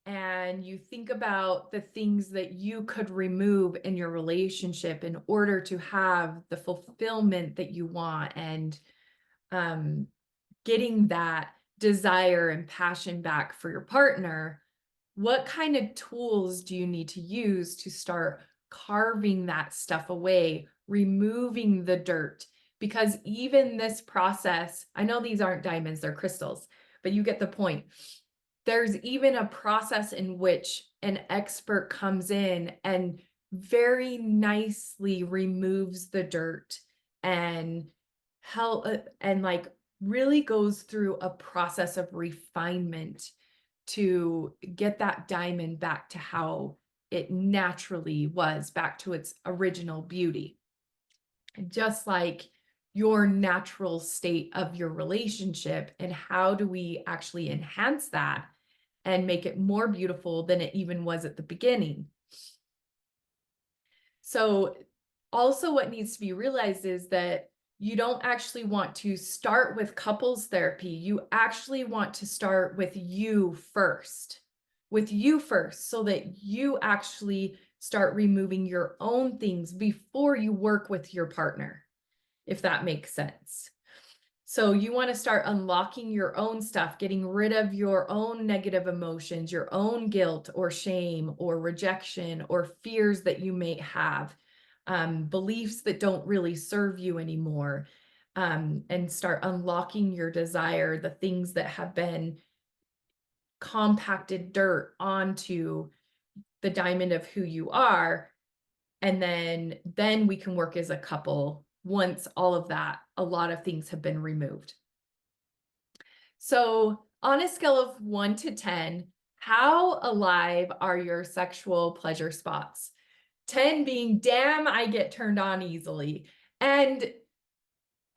S1: and you think about the things that you could remove in your relationship in order to have the fulfillment that you want, and getting that desire and passion back for your partner, what kind of tools do you need to use to start carving that stuff away, removing the dirt? Because even this process, I know these aren't diamonds, they're crystals, but you get the point. There's even a process in which an expert comes in and very nicely removes the dirt and help and like really goes through a process of refinement to get that diamond back to how it naturally was, back to its original beauty. Just like your natural state of your relationship, and how do we actually enhance that and make it more beautiful than it even was at the beginning? So also what needs to be realized is that you don't actually want to start with couples therapy. You actually want to start with you first, so that you actually start removing your own things before you work with your partner, if that makes sense. So you want to start unlocking your own stuff, getting rid of your own negative emotions, your own guilt or shame or rejection or fears that you may have, beliefs that don't really serve you anymore, and start unlocking your desire, the things that have been compacted dirt onto the diamond of who you are. And then we can work as a couple once all of that, a lot of things have been removed. So On a scale of 1 to 10, how alive are your sexual pleasure spots? 10 being, damn, I get turned on easily. And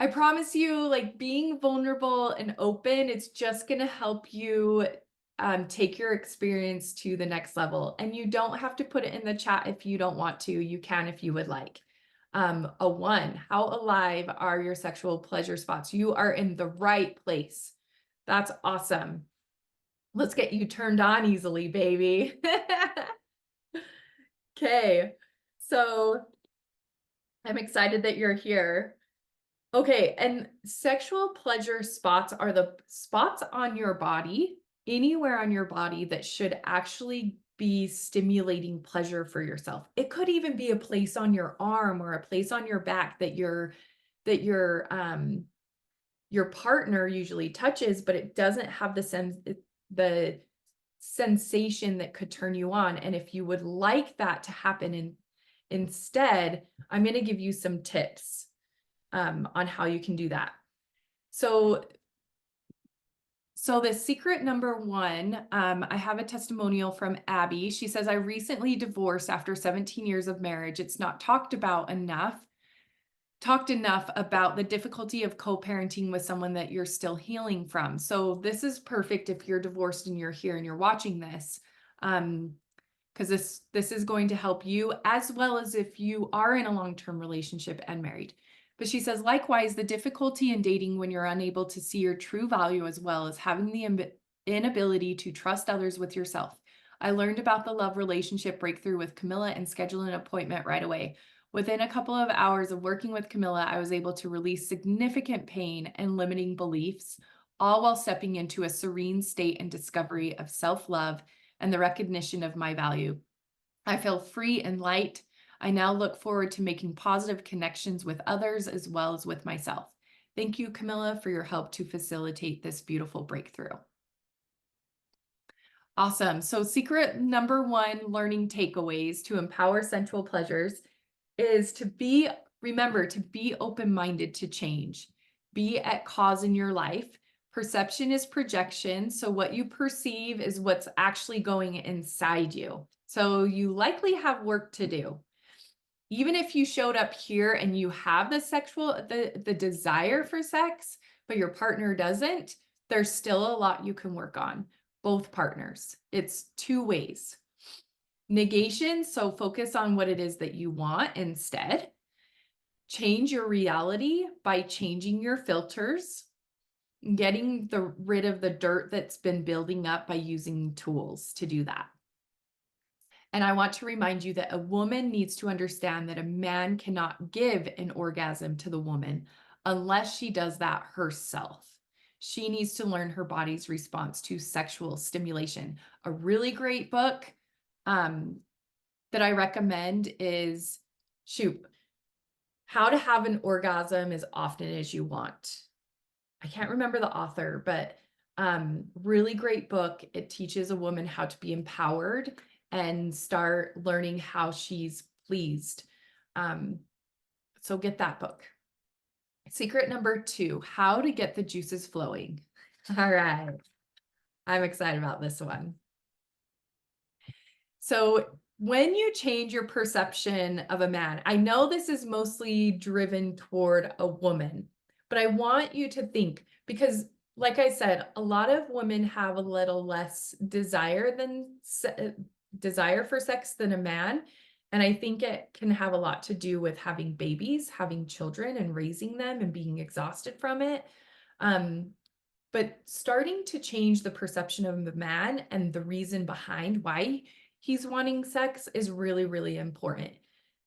S1: I promise you, like being vulnerable and open, it's just going to help you take your experience to the next level. And you don't have to put it in the chat if you don't want to. You can if you would like. A 1, how alive are your sexual pleasure spots? You are in the right place. That's awesome. Let's get you turned on easily, baby. Okay, so I'm excited that you're here. Okay, and sexual pleasure spots are the spots on your body, anywhere on your body that should actually be stimulating pleasure for yourself. It could even be a place on your arm or a place on your back that your partner usually touches, but it doesn't have the sensation that could turn you on. And if you would like that to happen instead, I'm going to give you some tips on how you can do that. So, so the secret number 1, I have a testimonial from Abby. She says, I recently divorced after 17 years of marriage. It's not talked enough about the difficulty of co-parenting with someone that you're still healing from. So this is perfect if you're divorced and you're here and you're watching this. Because this is going to help you as well as if you are in a long-term relationship and married. But she says, likewise, the difficulty in dating when you're unable to see your true value as well as having the inability to trust others with yourself. I learned about the love relationship breakthrough with Camilla and scheduled an appointment right away. Within a couple of hours of working with Camilla, I was able to release significant pain and limiting beliefs, all while stepping into a serene state and discovery of self-love and the recognition of my value. I feel free and light. I now look forward to making positive connections with others as well as with myself. Thank you, Camilla, for your help to facilitate this beautiful breakthrough. Awesome. So secret number 1, learning takeaways to empower sensual pleasures is remember to be open-minded to change. Be at cause in your life. Perception is projection. So what you perceive is what's actually going inside you. So you likely have work to do. Even if you showed up here and you have the desire for sex, but your partner doesn't, there's still a lot you can work on, both partners. It's 2 ways. Negation, so focus on what it is that you want instead. Change your reality by changing your filters, getting rid of the dirt that's been building up by using tools to do that. And I want to remind you that a woman needs to understand that a man cannot give an orgasm to the woman unless she does that herself. She needs to learn her body's response to sexual stimulation. A really great book that I recommend is How to Have an Orgasm as Often as You Want. I can't remember the author, but really great book. It teaches a woman how to be empowered and start learning how she's pleased. So get that book. Secret number 2, how to get the juices flowing. All right. I'm excited about this one. So when you change your perception of a man, I know this is mostly driven toward a woman, but I want you to think, because like I said, a lot of women have a little less desire for sex than a man. And I think it can have a lot to do with having babies, having children and raising them and being exhausted from it. But starting to change the perception of the man and the reason behind why he's wanting sex is really, really important.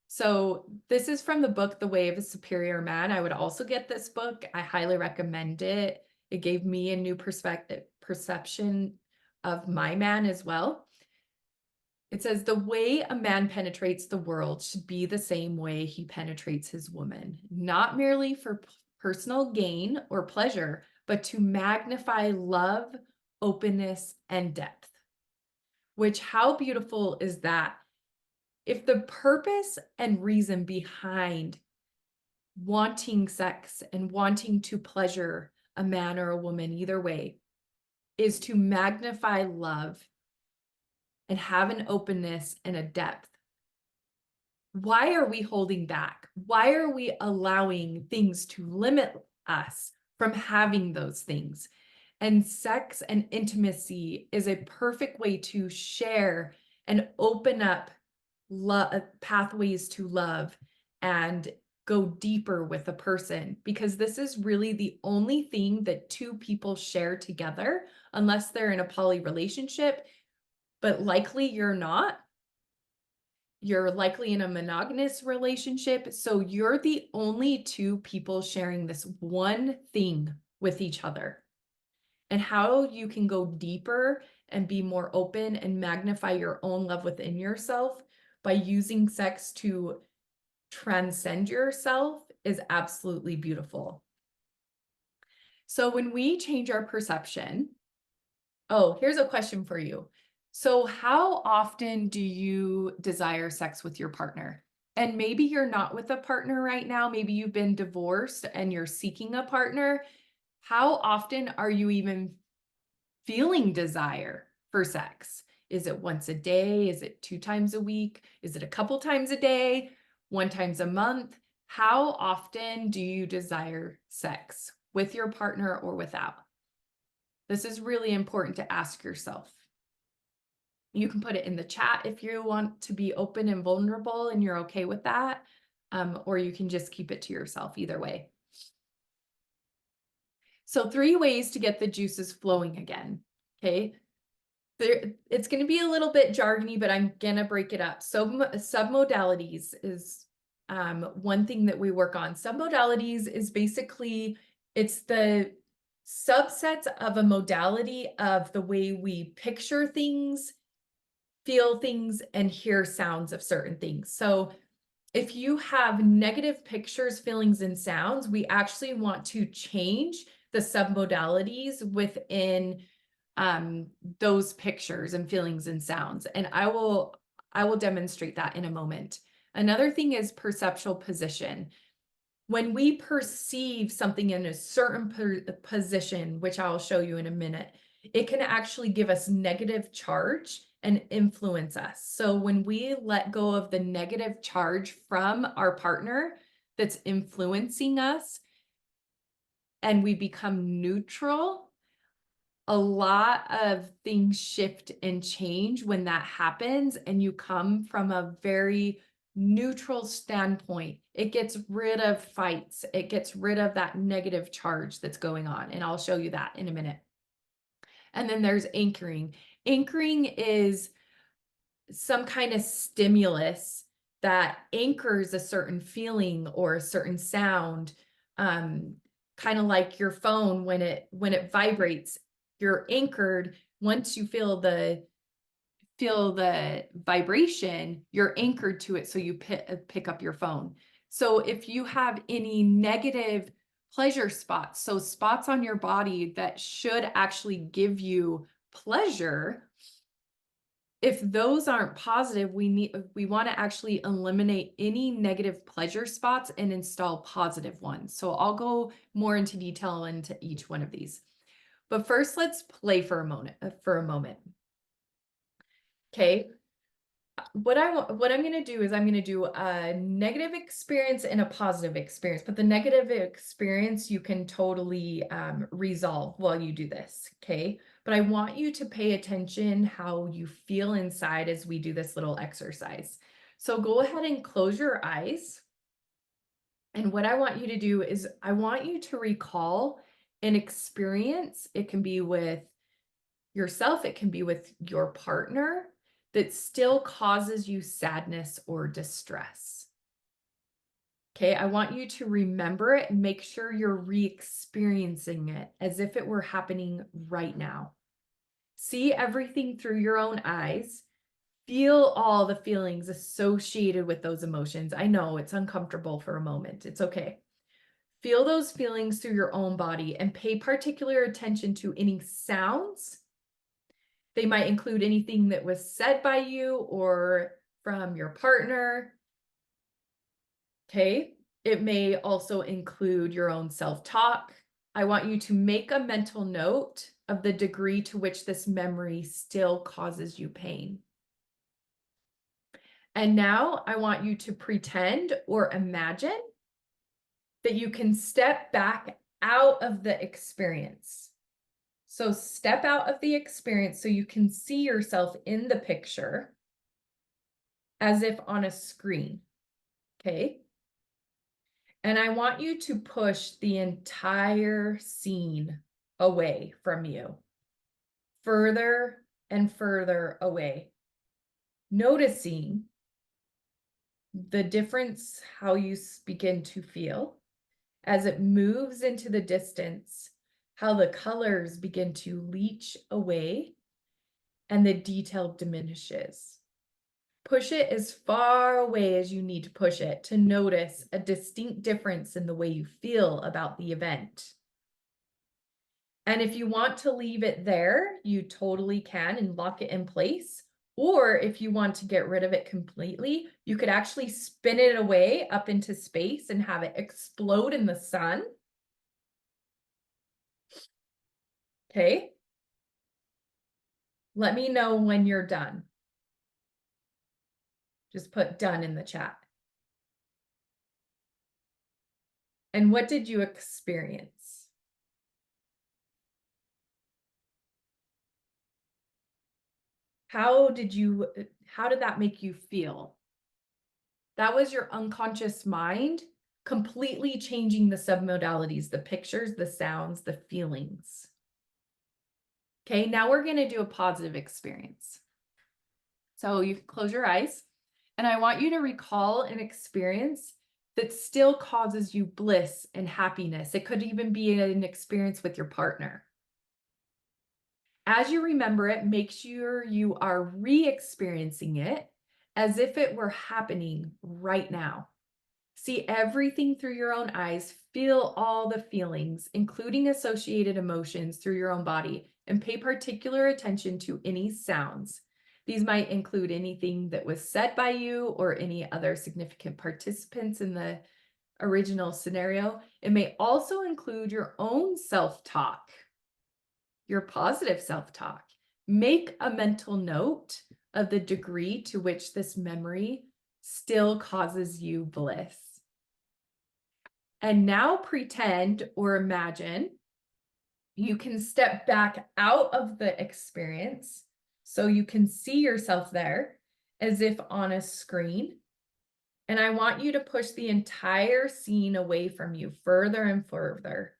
S1: So this is from the book, The Way of a Superior Man. I would also get this book. I highly recommend it. It gave me a new perception of my man as well. It says, the way a man penetrates the world should be the same way he penetrates his woman, not merely for personal gain or pleasure, but to magnify love, openness, and depth. Which, how beautiful is that? If the purpose and reason behind wanting sex and wanting to pleasure a man or a woman, either way, is to magnify love and have an openness and a depth. Why are we holding back? Why are we allowing things to limit us from having those things? And sex and intimacy is a perfect way to share and open up pathways to love and go deeper with a person, because this is really the only thing that two people share together, unless they're in a poly relationship, but likely you're not. You're likely in a monogamous relationship. So you're the only two people sharing this one thing with each other. And how you can go deeper and be more open and magnify your own love within yourself by using sex to transcend yourself is absolutely beautiful. So when we change our perception, oh, here's a question for you. So how often do you desire sex with your partner? And maybe you're not with a partner right now. Maybe you've been divorced and you're seeking a partner. How often are you even feeling desire for sex? Is it once a day? Is it 2 times a week? Is it a couple times a day? 1 times a month? How often do you desire sex with your partner or without? This is really important to ask yourself. You can put it in the chat if you want to be open and vulnerable and you're okay with that, or you can just keep it to yourself, either way. So 3 ways to get the juices flowing again, okay? It's gonna be a little bit jargony, but I'm gonna break it up. So submodalities is one thing that we work on. Submodalities is basically, it's the subsets of a modality of the way we picture things, feel things, and hear sounds of certain things. So if you have negative pictures, feelings, and sounds, we actually want to change the submodalities within those pictures and feelings and sounds. And I will demonstrate that in a moment. Another thing is perceptual position. When we perceive something in a certain position, which I'll show you in a minute, it can actually give us negative charge and influence us. So when we let go of the negative charge from our partner that's influencing us and we become neutral, a lot of things shift and change when that happens and you come from a very neutral standpoint. It gets rid of fights. It gets rid of that negative charge that's going on. And I'll show you that in a minute. And then there's anchoring. Anchoring is some kind of stimulus that anchors a certain feeling or a certain sound, kind of like your phone when it vibrates, you're anchored. Once you feel the vibration, you're anchored to it, so you pick up your phone. So if you have any negative pleasure spots, so spots on your body that should actually give you pleasure, if those aren't positive, we want to actually eliminate any negative pleasure spots and install positive ones. So I'll go more into detail into each one of these. But first, let's play for a moment. Okay. What I'm going to do is I'm going to do a negative experience and a positive experience, but the negative experience you can totally resolve while you do this. Okay. But I want you to pay attention how you feel inside as we do this little exercise. So go ahead and close your eyes. And what I want you to do is I want you to recall an experience. It can be with yourself, it can be with your partner, that still causes you sadness or distress. Okay, I want you to remember it and make sure you're re-experiencing it as if it were happening right now. See everything through your own eyes. Feel all the feelings associated with those emotions. I know it's uncomfortable for a moment. It's okay. Feel those feelings through your own body and pay particular attention to any sounds. They might include anything that was said by you or from your partner. Okay. It may also include your own self-talk. I want you to make a mental note of the degree to which this memory still causes you pain. And now I want you to pretend or imagine that you can step back out of the experience. So step out of the experience so you can see yourself in the picture as if on a screen. Okay. And I want you to push the entire scene away from you, further and further away, noticing the difference, how you begin to feel as it moves into the distance, how the colors begin to leach away and the detail diminishes. Push it as far away as you need to push it to notice a distinct difference in the way you feel about the event. And if you want to leave it there, you totally can and lock it in place. Or if you want to get rid of it completely, you could actually spin it away up into space and have it explode in the sun. Okay. Let me know when you're done. Just put done in the chat. And what did you experience? How did that make you feel? That was your unconscious mind completely changing the submodalities, the pictures, the sounds, the feelings. Okay, now we're going to do a positive experience. So you can close your eyes, and I want you to recall an experience that still causes you bliss and happiness. It could even be an experience with your partner. As you remember it, make sure you are re-experiencing it as if it were happening right now. See everything through your own eyes, feel all the feelings, including associated emotions through your own body, and pay particular attention to any sounds. These might include anything that was said by you or any other significant participants in the original scenario. It may also include your own self-talk, your positive self-talk. Make a mental note of the degree to which this memory still causes you bliss. And now pretend or imagine you can step back out of the experience so you can see yourself there as if on a screen. And I want you to push the entire scene away from you further and further,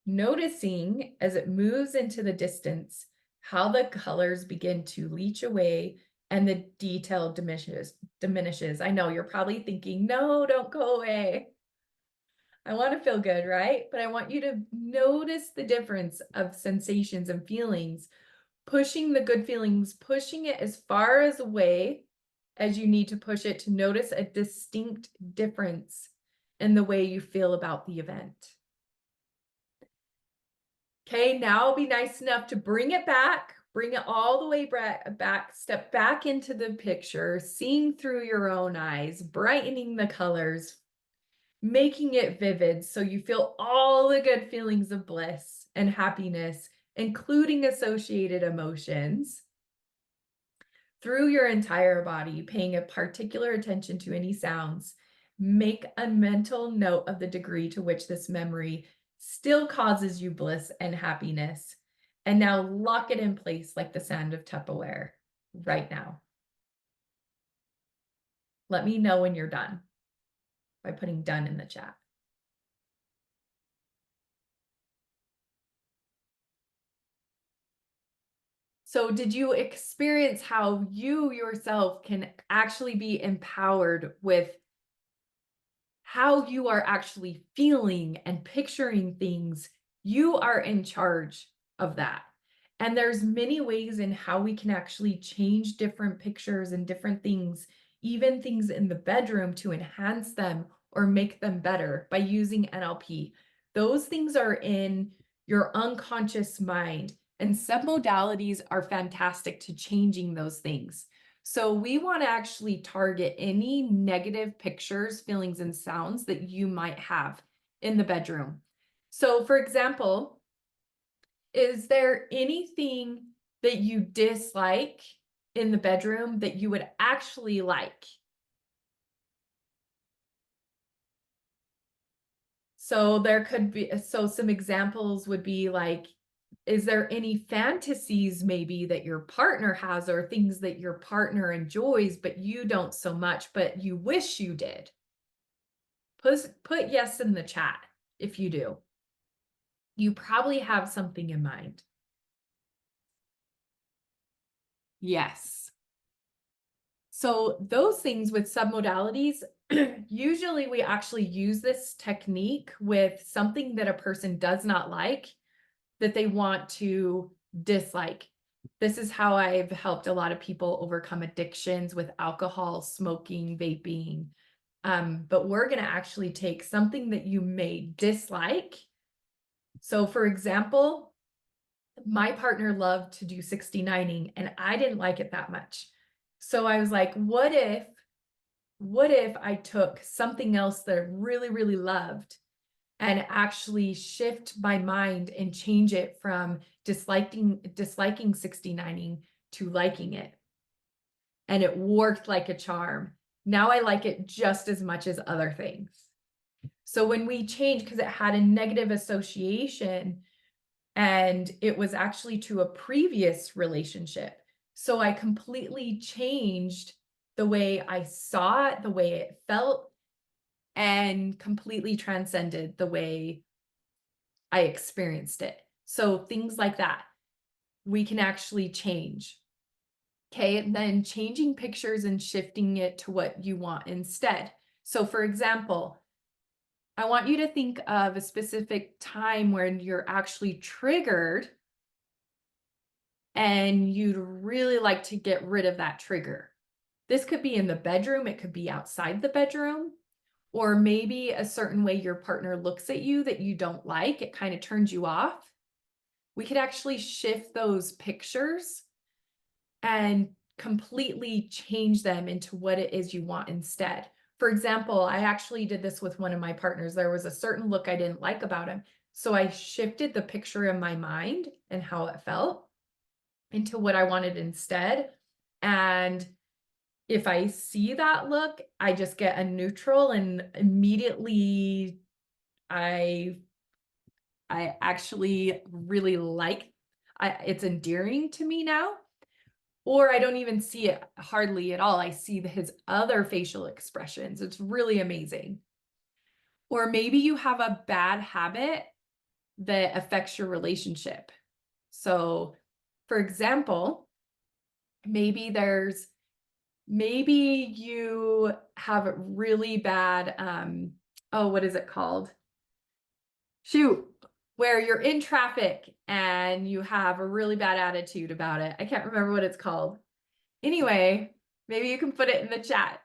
S1: noticing as it moves into the distance how the colors begin to leach away and the detail diminishes. I know you're probably thinking, no, don't go away. I want to feel good, right? But I want you to notice the difference of sensations and feelings, pushing the good feelings, pushing it as far as away as you need to push it to notice a distinct difference in the way you feel about the event. Okay, now be nice enough to bring it back, bring it all the way back, step back into the picture, seeing through your own eyes, brightening the colors, making it vivid so you feel all the good feelings of bliss and happiness, including associated emotions, through your entire body, paying a particular attention to any sounds. Make a mental note of the degree to which this memory still causes you bliss and happiness. And now lock it in place like the sand of Tupperware right now. Let me know when you're done by putting done in the chat. So did you experience how you yourself can actually be empowered with how you are actually feeling and picturing things? You are in charge of that. And there's many ways in how we can actually change different pictures and different things, even things in the bedroom, to enhance them or make them better by using NLP. Those things are in your unconscious mind, and submodalities are fantastic to changing those things. So we want to actually target any negative pictures, feelings, and sounds that you might have in the bedroom. So for example, Is there anything that you dislike in the bedroom that you would actually like? So there could be so some examples would be like, is there any fantasies maybe that your partner has or things that your partner enjoys, but you don't so much, but you wish you did? Put yes in the chat if you do. You probably have something in mind. Yes. So those things with submodalities, usually we actually use this technique with something that a person does not like that they want to dislike. This is how I've helped a lot of people overcome addictions with alcohol, smoking, vaping. But we're going to actually take something that you may dislike. So, for example, my partner loved to do 69ing and I didn't like it that much. So I was like, what if I took something else that I really, really loved and actually shift my mind and change it from disliking 69ing to liking it. And it worked like a charm. Now I like it just as much as other things. So when we changed, because it had a negative association and it was actually to a previous relationship. So I completely changed the way I saw it, the way it felt, and completely transcended the way I experienced it. So things like that, we can actually change. Okay, and then changing pictures and shifting it to what you want instead. So for example, I want you to think of a specific time when you're actually triggered and you'd really like to get rid of that trigger. This could be in the bedroom, it could be outside the bedroom, or maybe a certain way your partner looks at you that you don't like, it kind of turns you off. We could actually shift those pictures and completely change them into what it is you want instead. For example, I actually did this with one of my partners. There was a certain look I didn't like about him. So I shifted the picture in my mind and how it felt into what I wanted instead. And if I see that look, I just get a neutral and immediately I actually really like it's endearing to me now. Or I don't even see it hardly at all. I see his other facial expressions. It's really amazing. Or maybe you have a bad habit that affects your relationship. So, for example, maybe you have a really bad oh, what is it called? Shoot, where you're in traffic and you have a really bad attitude about it. I can't remember what it's called. Anyway, maybe you can put it in the chat.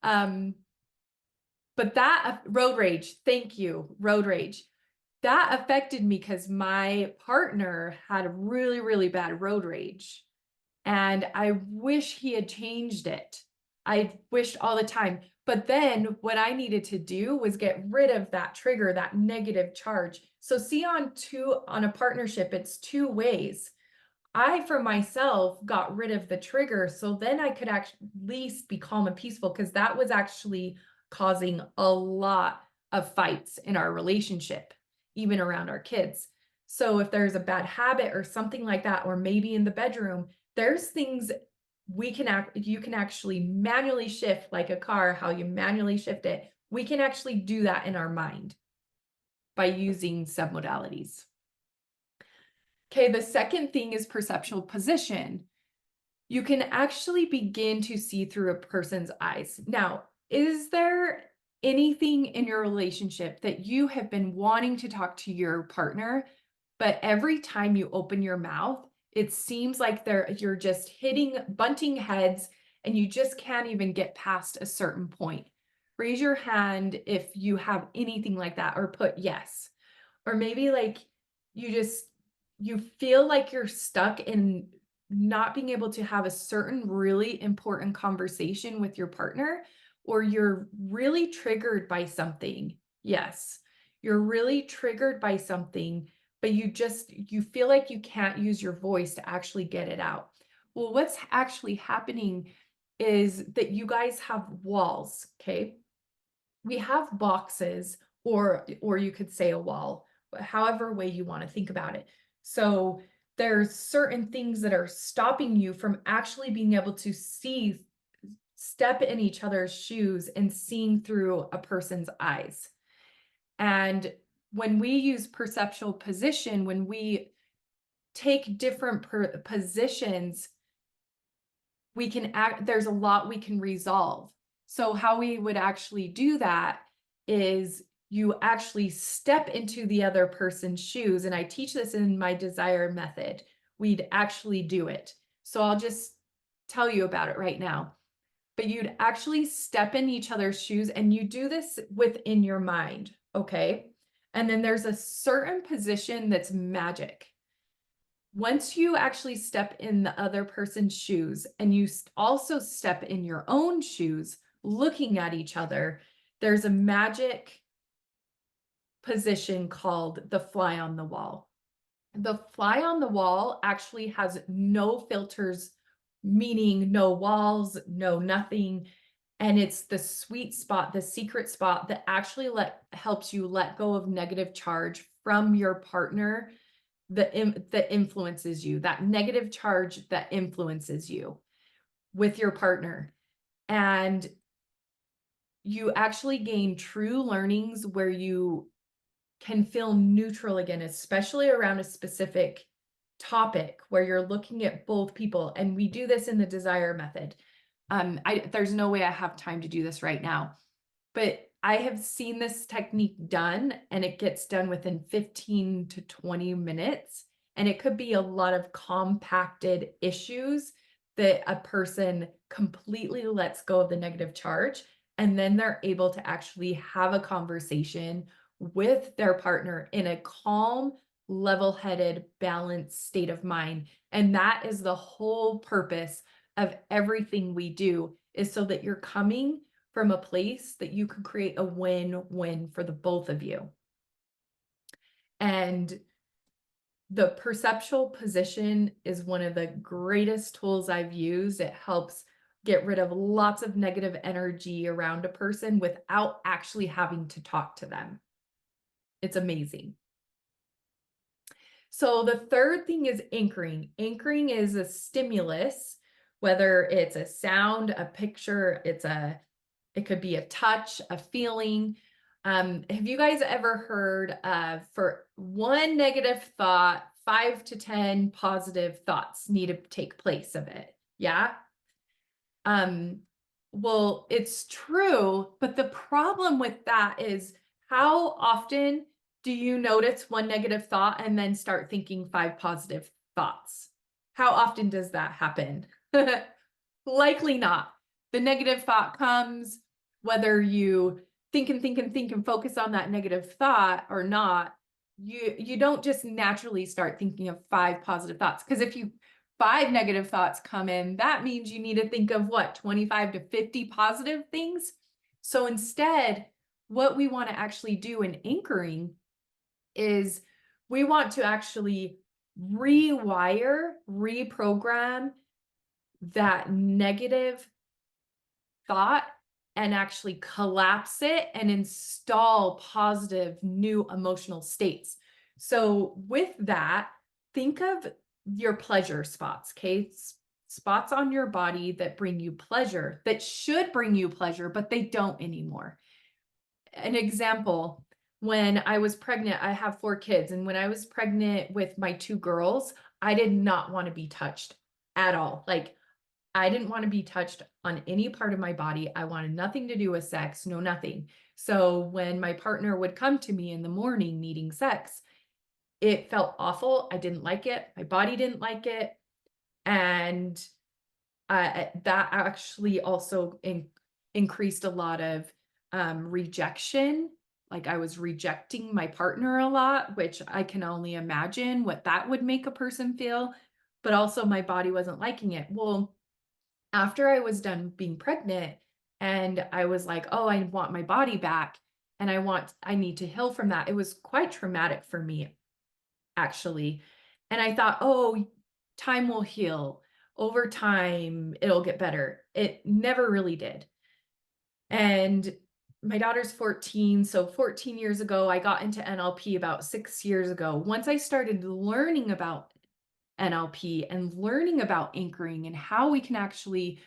S1: But that road rage, thank you, road rage. That affected me because my partner had a really, really bad road rage. And I wish he had changed it. I wished all the time. But then what I needed to do was get rid of that trigger, that negative charge. So see on a partnership, it's two ways. I, for myself, got rid of the trigger so then I could at least be calm and peaceful because that was actually causing a lot of fights in our relationship, even around our kids. So if there's a bad habit or something like that, or maybe in the bedroom, there's things you can actually manually shift like a car, how you manually shift it. We can actually do that in our mind by using submodalities. Okay, the second thing is perceptual position. You can actually begin to see through a person's eyes. Now, is there anything in your relationship that you have been wanting to talk to your partner, but every time you open your mouth, it seems like you're just bunting heads and you just can't even get past a certain point? Raise your hand if you have anything like that, or put yes. Or maybe like you feel like you're stuck in not being able to have a certain really important conversation with your partner, or you're really triggered by something. Yes, you're really triggered by something, but you feel like you can't use your voice to actually get it out. Well, what's actually happening is that you guys have walls, okay? We have boxes or you could say a wall, however way you want to think about it. So there's certain things that are stopping you from actually being able to step in each other's shoes and seeing through a person's eyes. And when we use perceptual position, when we take different positions, we can act there's a lot we can resolve. So how we would actually do that is you actually step into the other person's shoes, and I teach this in my desire method. We'd actually do it. So I'll just tell you about it right now. But you'd actually step in each other's shoes and you do this within your mind, okay? And then there's a certain position that's magic. Once you actually step in the other person's shoes and you also step in your own shoes, looking at each other, there's a magic position called the fly on the wall. The fly on the wall actually has no filters, meaning no walls, no nothing. And it's the sweet spot, the secret spot that actually helps you let go of negative charge from your partner that influences you, that negative charge that influences you with your partner. And you actually gain true learnings where you can feel neutral again, especially around a specific topic where you're looking at both people. And we do this in the desire method. There's no way I have time to do this right now, but I have seen this technique done and it gets done within 15 to 20 minutes. And it could be a lot of compacted issues that a person completely lets go of the negative charge. And then they're able to actually have a conversation with their partner in a calm, level headed, balanced state of mind. And that is the whole purpose of everything we do, is so that you're coming from a place that you can create a win-win for the both of you. And the perceptual position is one of the greatest tools I've used. It helps get rid of lots of negative energy around a person without actually having to talk to them. It's amazing. So the third thing is anchoring. Anchoring is a stimulus, whether it's a sound, a picture, it could be a touch, a feeling. Have you guys ever heard of, for one negative thought, 5 to 10 positive thoughts need to take place of it? Yeah. Um, well, it's true, but the problem with that is, how often do you notice one negative thought and then start thinking 5 positive thoughts? How often does that happen? Likely not. The negative thought comes, whether you think and think and think and focus on that negative thought or not, you don't just naturally start thinking of 5 positive thoughts. Because if you 5 negative thoughts come in, that means you need to think of what, 25 to 50 positive things. So instead, what we want to actually do in anchoring is we want to actually reprogram that negative thought and actually collapse it and install positive new emotional states. So with that, think of your pleasure spots, okay? Spots on your body that bring you pleasure, that should bring you pleasure, but they don't anymore. An example, when I was pregnant, I have 4 kids, and when I was pregnant with my 2 girls, I did not want to be touched at all. Like, I didn't want to be touched on any part of my body. I wanted nothing to do with sex, no nothing. So when my partner would come to me in the morning needing sex, it felt awful. I didn't like it. My body didn't like it. And that actually also increased a lot of rejection. Like, I was rejecting my partner a lot, which I can only imagine what that would make a person feel. But also my body wasn't liking it. Well, after I was done being pregnant and I was like, oh, I want my body back and I need to heal from that. It was quite traumatic for me actually. And I thought, oh, time will heal. Over time, it'll get better. It never really did. And my daughter's 14. So 14 years ago, I got into NLP about 6 years ago. Once I started learning about NLP and learning about anchoring and how we can actually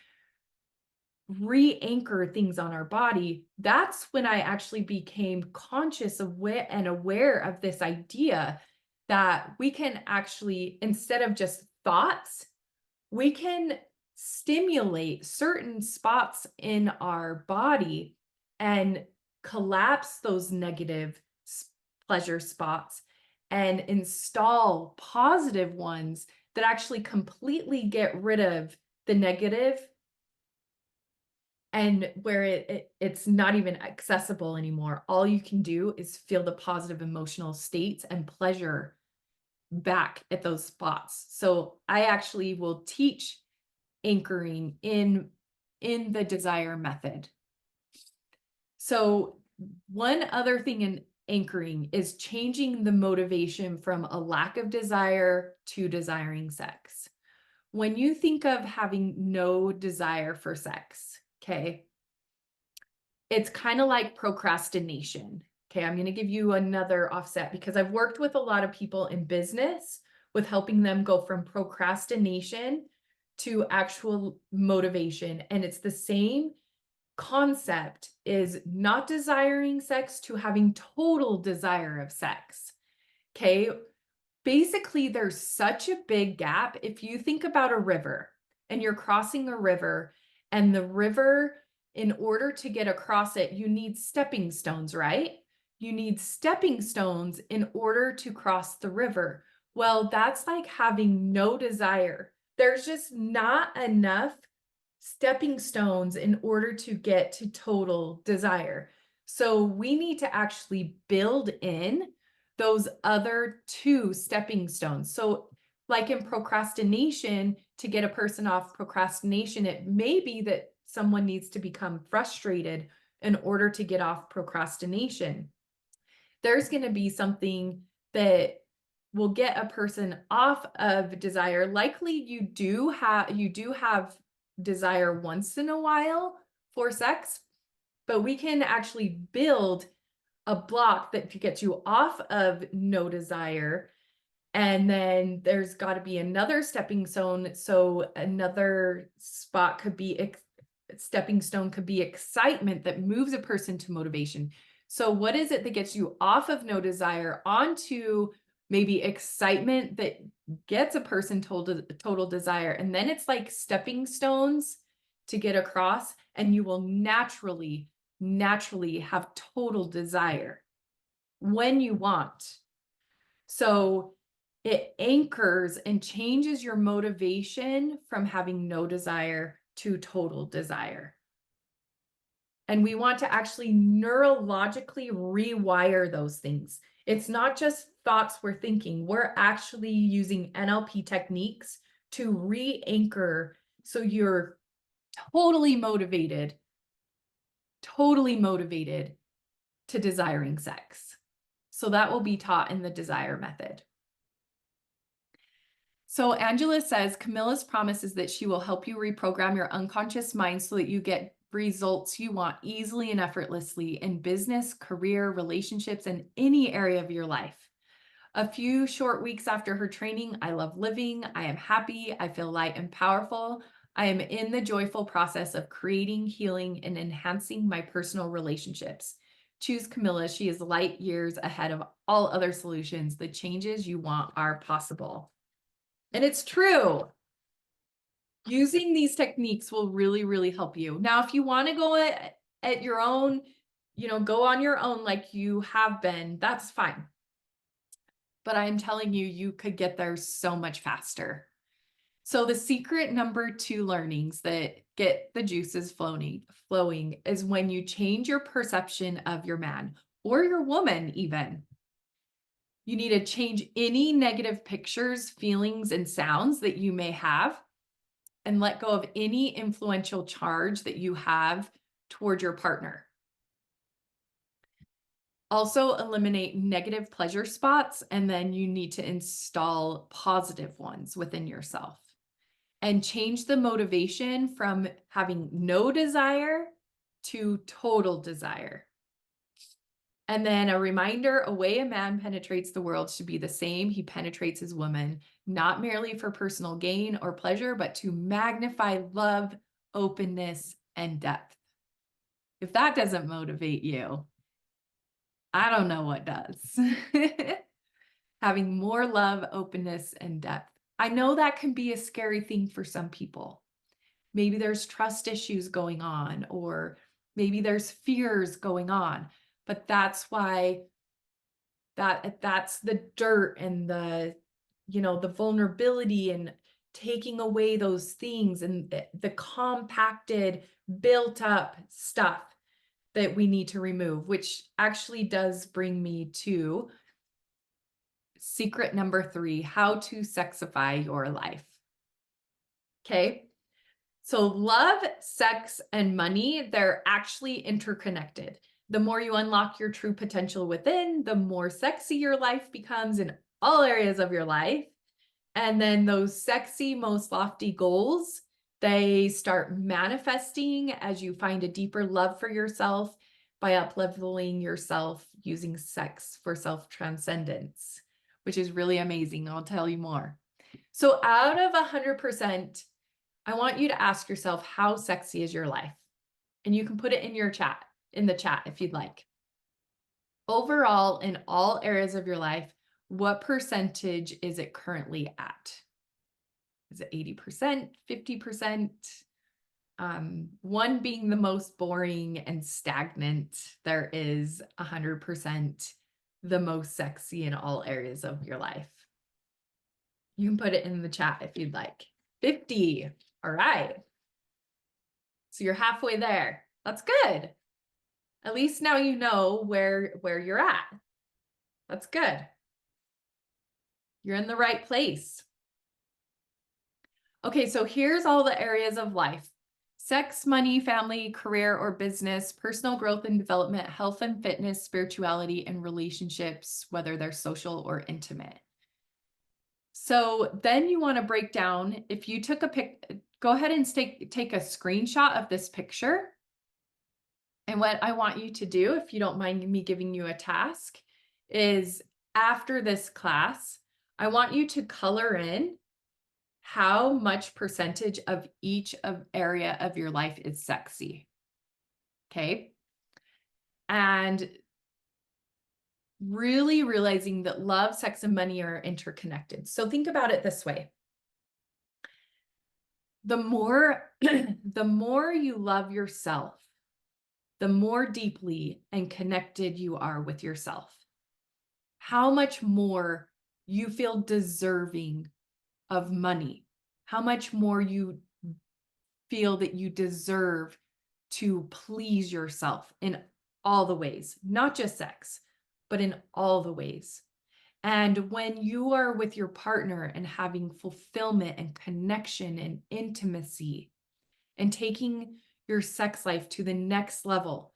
S1: re-anchor things on our body, that's when I actually became conscious of and aware of this idea that we can actually, instead of just thoughts, we can stimulate certain spots in our body and collapse those negative pleasure spots and install positive ones that actually completely get rid of the negative, and where it's not even accessible anymore. All you can do is feel the positive emotional states and pleasure back at those spots. So I actually will teach anchoring in the desire method. So one other thing in anchoring is changing the motivation from a lack of desire to desiring sex. When you think of having no desire for sex, okay, it's kind of like procrastination. Okay, I'm going to give you another offset because I've worked with a lot of people in business with helping them go from procrastination to actual motivation. And it's the same concept, is not desiring sex to having total desire of sex. Okay, basically, there's such a big gap. If you think about a river and you're crossing a river, and the river, in order to get across it, you need stepping stones, right? You need stepping stones in order to cross the river. Well, that's like having no desire. There's just not enough stepping stones in order to get to total desire. So we need to actually build in those other two stepping stones. So, like in procrastination, to get a person off procrastination, it may be that someone needs to become frustrated in order to get off procrastination. There's going to be something that will get a person off of desire. Likely you do have desire once in a while for sex, but we can actually build a block that gets you off of no desire. And then there's got to be another stepping stone. So another spot could be stepping stone could be excitement that moves a person to motivation. So what is it that gets you off of no desire onto maybe excitement that gets a person total desire? And then it's like stepping stones to get across, and you will naturally have total desire when you want. So it anchors and changes your motivation from having no desire to total desire. And we want to actually neurologically rewire those things. It's not just thoughts we're thinking, we're actually using NLP techniques to re-anchor so you're totally motivated to desiring sex. So that will be taught in the desire method. So Angela says, Camilla's promise is that she will help you reprogram your unconscious mind so that you get results you want easily and effortlessly in business, career, relationships, and any area of your life. A few short weeks after her training, I love living. I am happy. I feel light and powerful. I am in the joyful process of creating, healing, and enhancing my personal relationships. Choose Camilla. She is light years ahead of all other solutions. The changes you want are possible. And it's true. Using these techniques will really help you. Now, if you want to go at your own, go on your own like you have been, that's fine. But I'm telling you, you could get there so much faster. So the secret number 2 learnings that get the juices flowing is when you change your perception of your man or your woman even. You need to change any negative pictures, feelings, and sounds that you may have, and let go of any influential charge that you have toward your partner. Also, eliminate negative pleasure spots, and then you need to install positive ones within yourself. And change the motivation from having no desire to total desire. And then a reminder, a way a man penetrates the world should be the same he penetrates his woman, not merely for personal gain or pleasure, but to magnify love, openness, and depth. If that doesn't motivate you, I don't know what does. Having more love, openness, and depth. I know that can be a scary thing for some people. Maybe there's trust issues going on, or maybe there's fears going on. But that's why that's the dirt and the vulnerability and taking away those things and the compacted, built up stuff that we need to remove, which actually does bring me to secret number 3, how to sexify your life. Okay. So love, sex, and money, they're actually interconnected. The more you unlock your true potential within, the more sexy your life becomes in all areas of your life. And then those sexy, most lofty goals, they start manifesting as you find a deeper love for yourself by upleveling yourself using sex for self-transcendence, which is really amazing. I'll tell you more. So out of 100%, I want you to ask yourself, how sexy is your life? And you can put it in the chat if you'd like. Overall, in all areas of your life, what percentage is it currently at? Is it 80%, 50%? One being the most boring and stagnant, there is 100% the most sexy in all areas of your life. You can put it in the chat if you'd like. 50. All right. So you're halfway there. That's good. At least now you know where you're at. That's good. You're in the right place. Okay, so here's all the areas of life: sex, money, family, career or business, personal growth and development, health and fitness, spirituality, and relationships, whether they're social or intimate. So then you want to break down, if you took go ahead and take a screenshot of this picture. And what I want you to do, if you don't mind me giving you a task, is after this class, I want you to color in how much percentage of each area of your life is sexy. Okay. And really realizing that love, sex, and money are interconnected. So think about it this way. The more, the more you love yourself, the more deeply and connected you are with yourself. How much more you feel deserving of money, how much more you feel that you deserve to please yourself in all the ways, not just sex, but in all the ways. And when you are with your partner and having fulfillment and connection and intimacy and taking your sex life to the next level,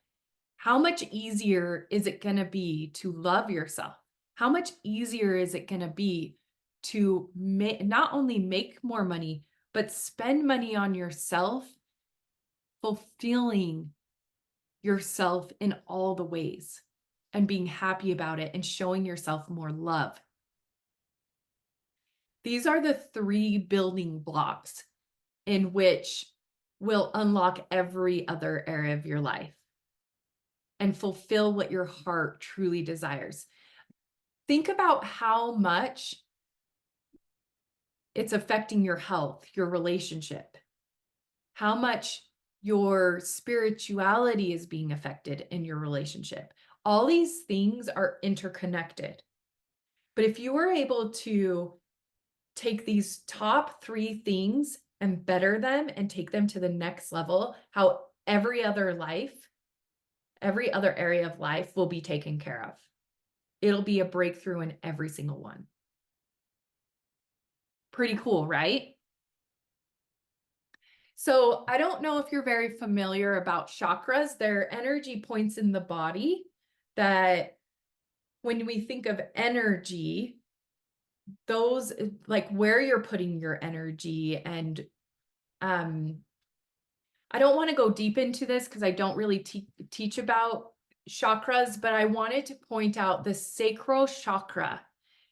S1: how much easier is it going to be to love yourself? How much easier is it going to be to not only make more money, but spend money on yourself, fulfilling yourself in all the ways and being happy about it and showing yourself more love? These are the 3 building blocks in which will unlock every other area of your life and fulfill what your heart truly desires. Think about how much it's affecting your health, your relationship, how much your spirituality is being affected in your relationship. All these things are interconnected. But if you were able to take these top 3 things and better them and take them to the next level, how every other area of life will be taken care of. It'll be a breakthrough in every single one. Pretty cool, right? So I don't know if you're very familiar about chakras. They're energy points in the body that when we think of energy, those like where you're putting your energy and um I don't want to go deep into this because I don't really teach about chakras, but I wanted to point out the sacral chakra.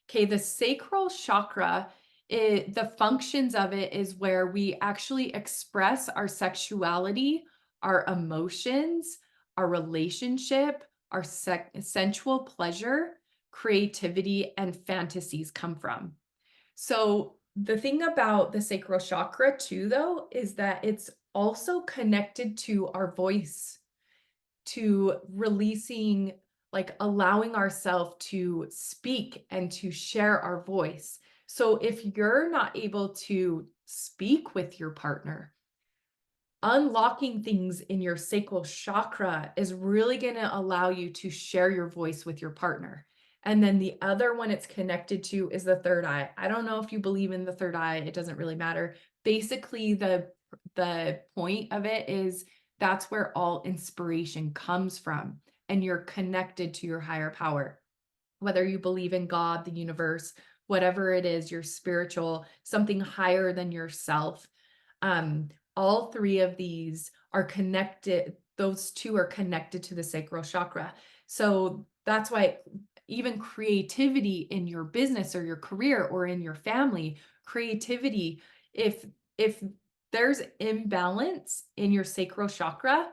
S1: Okay, the sacral chakra, the functions of it is where we actually express our sexuality, our emotions, our relationship, our sensual pleasure, creativity, and fantasies come from. So the thing about the sacral chakra too, though, is that it's also connected to our voice, to releasing, like allowing ourselves to speak and to share our voice. So if you're not able to speak with your partner, unlocking things in your sacral chakra is really going to allow you to share your voice with your partner. And then the other one it's connected to is the third eye. I don't know if you believe in the third eye, it doesn't really matter. Basically, the point of it is that's where all inspiration comes from, and you're connected to your higher power. Whether you believe in God, the universe, whatever it is, your spiritual, something higher than yourself. Um, all three of these are connected. Those two are connected to the sacral chakra. So that's why even creativity in your business or your career or in your family, creativity, if there's imbalance in your sacral chakra,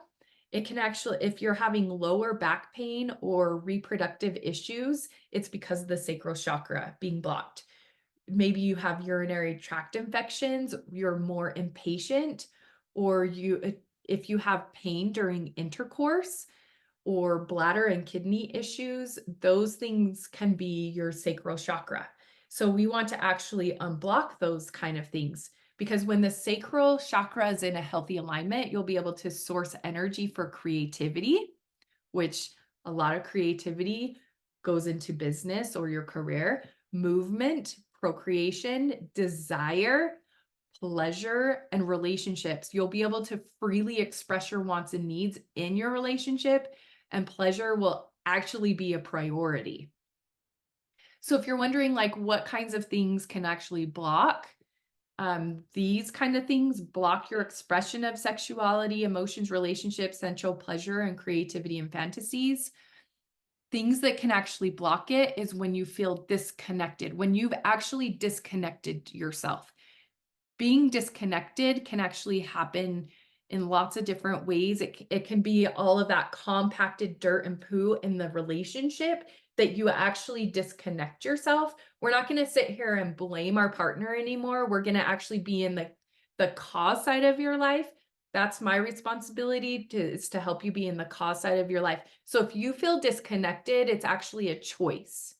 S1: it can actually, if you're having lower back pain or reproductive issues, it's because of the sacral chakra being blocked. Maybe you have urinary tract infections, you're more impatient, or if you have pain during intercourse or bladder and kidney issues, those things can be your sacral chakra. So we want to actually unblock those kind of things, because when the sacral chakra is in a healthy alignment, you'll be able to source energy for creativity, which a lot of creativity goes into business or your career, movement, procreation, desire, pleasure, and relationships. You'll be able to freely express your wants and needs in your relationship, and pleasure will actually be a priority. So if you're wondering like what kinds of things can actually block, these kind of things block your expression of sexuality, emotions, relationships, sensual pleasure, and creativity and fantasies. Things that can actually block it is when you feel disconnected, when you've actually disconnected yourself. Being disconnected can actually happen in lots of different ways. It can be all of that compacted dirt and poo in the relationship that you actually disconnect yourself. We're not going to sit here and blame our partner anymore. We're going to actually be in the cause side of your life. That's my responsibility is to help you be in the cause side of your life. So if you feel disconnected, it's actually a choice.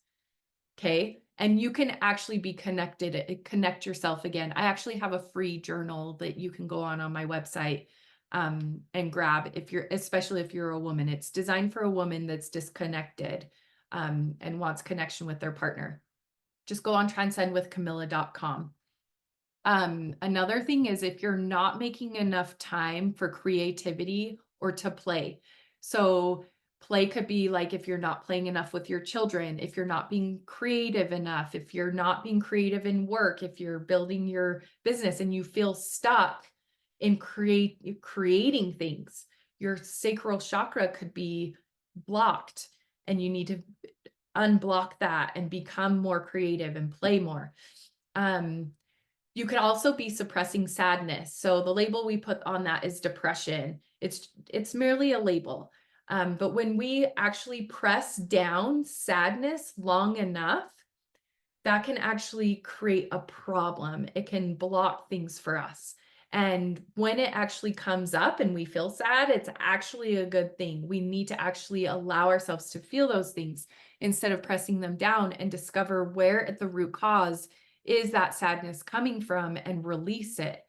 S1: Okay. And you can actually be connected, connect yourself again. I actually have a free journal that you can go on my website and grab if you're, especially if you're a woman. It's designed for a woman that's disconnected and wants connection with their partner. Just go on transcendwithcamilla.com. Another thing is if you're not making enough time for creativity or to play. So play could be like if you're not playing enough with your children, if you're not being creative enough, if you're not being creative in work, if you're building your business and you feel stuck in creating things, your sacral chakra could be blocked and you need to unblock that and become more creative and play more. You could also be suppressing sadness. So the label we put on that is depression. It's merely a label. But when we actually press down sadness long enough, that can actually create a problem. It can block things for us. And when it actually comes up and we feel sad, it's actually a good thing. We need to actually allow ourselves to feel those things instead of pressing them down, and discover where at the root cause is that sadness coming from and release it.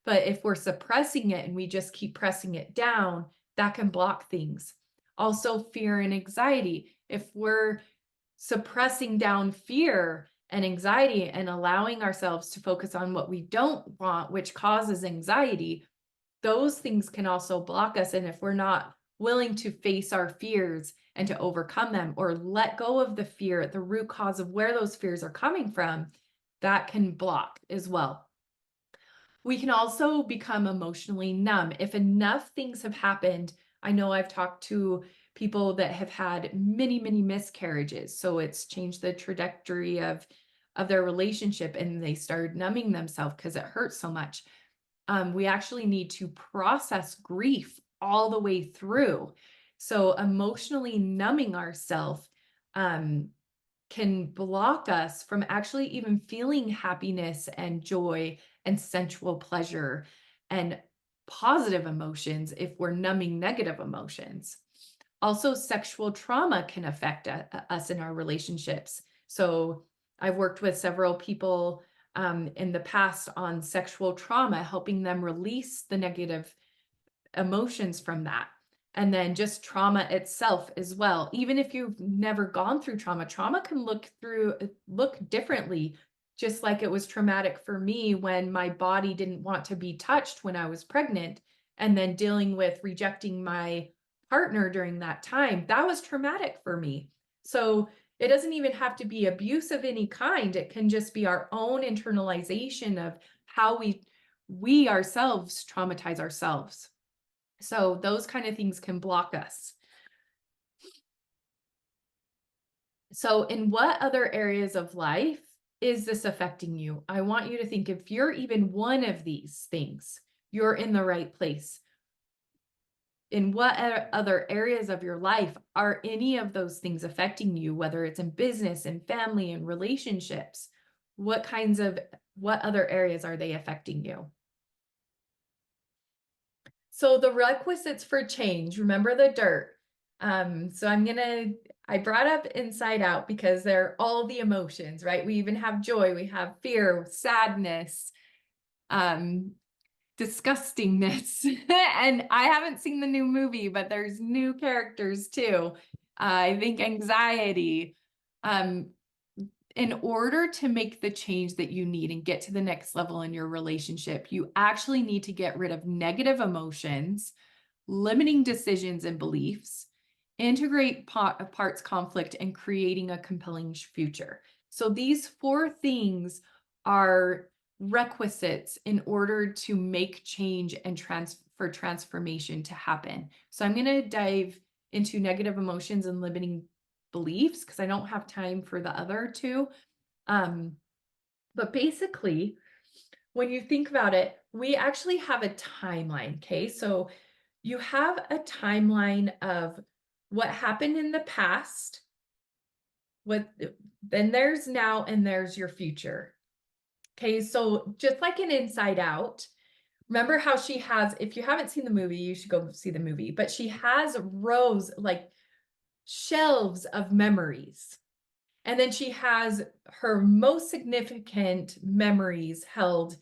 S1: But if we're suppressing it and we just keep pressing it down, that can block things. Also, fear and anxiety. If we're suppressing down fear and anxiety and allowing ourselves to focus on what we don't want, which causes anxiety, those things can also block us. And if we're not willing to face our fears and to overcome them or let go of the fear, the root cause of where those fears are coming from, that can block as well. We can also become emotionally numb. If enough things have happened, I know I've talked to people that have had many, many miscarriages. So it's changed the trajectory of their relationship and they started numbing themselves because it hurts so much. We actually need to process grief all the way through. So emotionally numbing ourselves um, can block us from actually even feeling happiness and joy and sensual pleasure and positive emotions if we're numbing negative emotions. Also, sexual trauma can affect us in our relationships. So, I've worked with several people in the past on sexual trauma, helping them release the negative emotions from that. And then just trauma itself as well. Even if you've never gone through trauma, trauma can look differently. Just like it was traumatic for me when my body didn't want to be touched when I was pregnant, and then dealing with rejecting my partner during that time, that was traumatic for me. So it doesn't even have to be abuse of any kind. It can just be our own internalization of how we ourselves traumatize ourselves. So those kind of things can block us. So in what other areas of life is this affecting you? I want you to think if you're even one of these things, you're in the right place. In what other areas of your life are any of those things affecting you, whether it's in business and family and relationships? What other areas are they affecting you? So the requisites for change, remember the dirt. So I brought up inside out because they're all the emotions, right? We even have joy, we have fear, sadness, um, disgustingness. And I haven't seen the new movie, but there's new characters too. I think anxiety. Um, in order to make the change that you need and get to the next level in your relationship, you actually need to get rid of negative emotions, limiting decisions and beliefs, integrate parts conflict, and creating a compelling future. So these four things are requisites in order to make change and for transformation to happen. So I'm going to dive into negative emotions and limiting beliefs because I don't have time for the other two. But basically, when you think about it, we actually have a timeline. Okay. So you have a timeline of what happened in the past, what then there's now, and there's your future. Okay. So just like an Inside Out, remember how she has, if you haven't seen the movie, you should go see the movie, but she has rows, like shelves of memories. And then she has her most significant memories held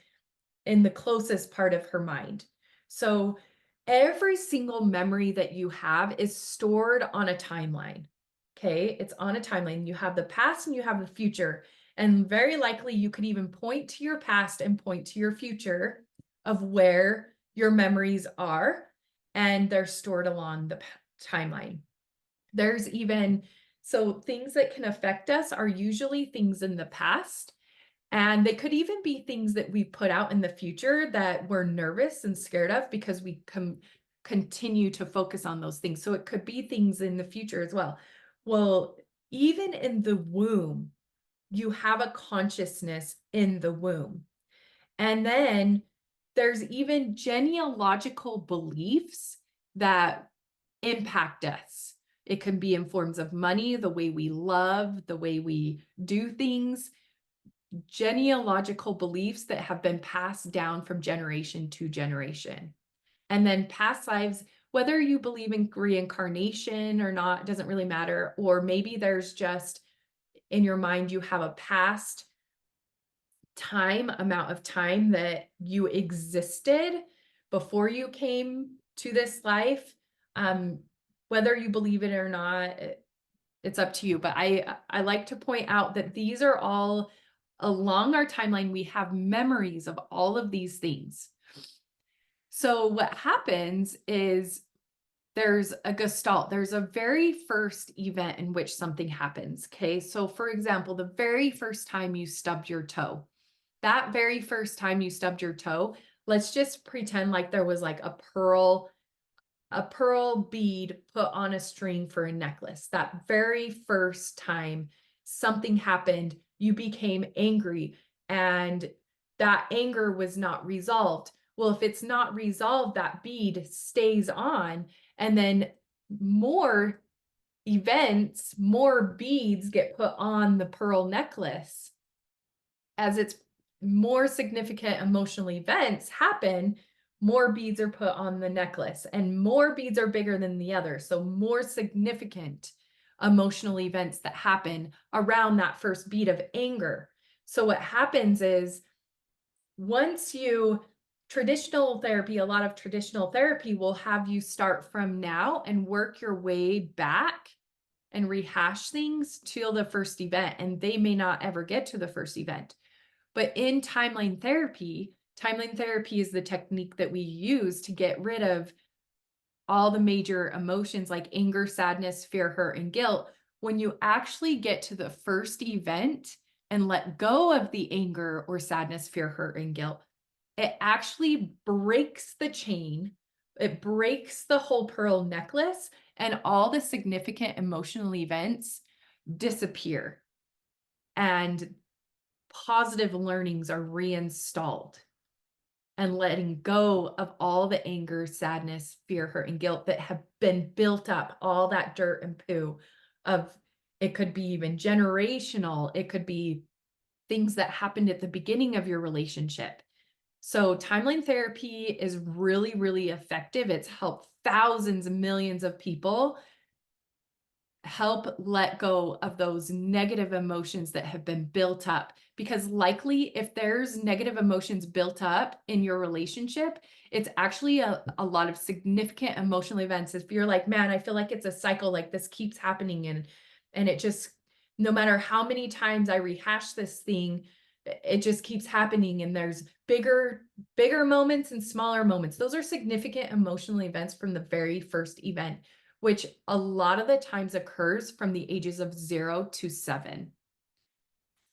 S1: in the closest part of her mind. So every single memory that you have is stored on a timeline. Okay, it's on a timeline. You have the past and you have the future. And very likely you could even point to your past and point to your future of where your memories are, and they're stored along the timeline. There's even so things that can affect us are usually things in the past, and they could even be things that we put out in the future that we're nervous and scared of because we continue to focus on those things. So it could be things in the future as well. Well, even in the womb, you have a consciousness in the womb. And then there's even genealogical beliefs that impact us. It can be in forms of money, the way we love, the way we do things, genealogical beliefs that have been passed down from generation to generation. And then past lives, whether you believe in reincarnation or not, doesn't really matter. Or maybe there's just in your mind, you have a past amount of time that you existed before you came to this life. Um, whether you believe it or not, it's up to you. But I like to point out that these are all along our timeline. We have memories of all of these things. So what happens is there's a gestalt. There's a very first event in which something happens. Okay. So, for example, the very first time you stubbed your toe, that very first time you stubbed your toe, let's just pretend like there was like a pearl bead put on a string for a necklace. That very first time something happened, you became angry and that anger was not resolved. Well, if it's not resolved, that bead stays on, and then more events, more beads get put on the pearl necklace as it's more significant emotional events happen, more beads are put on the necklace and more beads are bigger than the other. So more significant emotional events that happen around that first beat of anger. So what happens is once you traditional therapy, a lot of traditional therapy will have you start from now and work your way back and rehash things till the first event. And they may not ever get to the first event. But in timeline therapy is the technique that we use to get rid of all the major emotions like anger, sadness, fear, hurt, and guilt. When you actually get to the first event and let go of the anger or sadness, fear, hurt, and guilt, it actually breaks the chain. It breaks the whole pearl necklace, and all the significant emotional events disappear. And positive learnings are reinstalled, and letting go of all the anger, sadness, fear, hurt, and guilt that have been built up, all that dirt and poo of it could be even generational, it could be things that happened at the beginning of your relationship. So timeline therapy is really, really effective. It's helped thousands and millions of people help let go of those negative emotions that have been built up. Because likely, if there's negative emotions built up in your relationship, it's actually a lot of significant emotional events. If you're like, man, I feel like it's a cycle, like this keeps happening, and it just, no matter how many times I rehash this thing, it just keeps happening. And there's bigger moments and smaller moments. Those are significant emotional events from the very first event, which a lot of the times occurs from the ages of 0 to 7,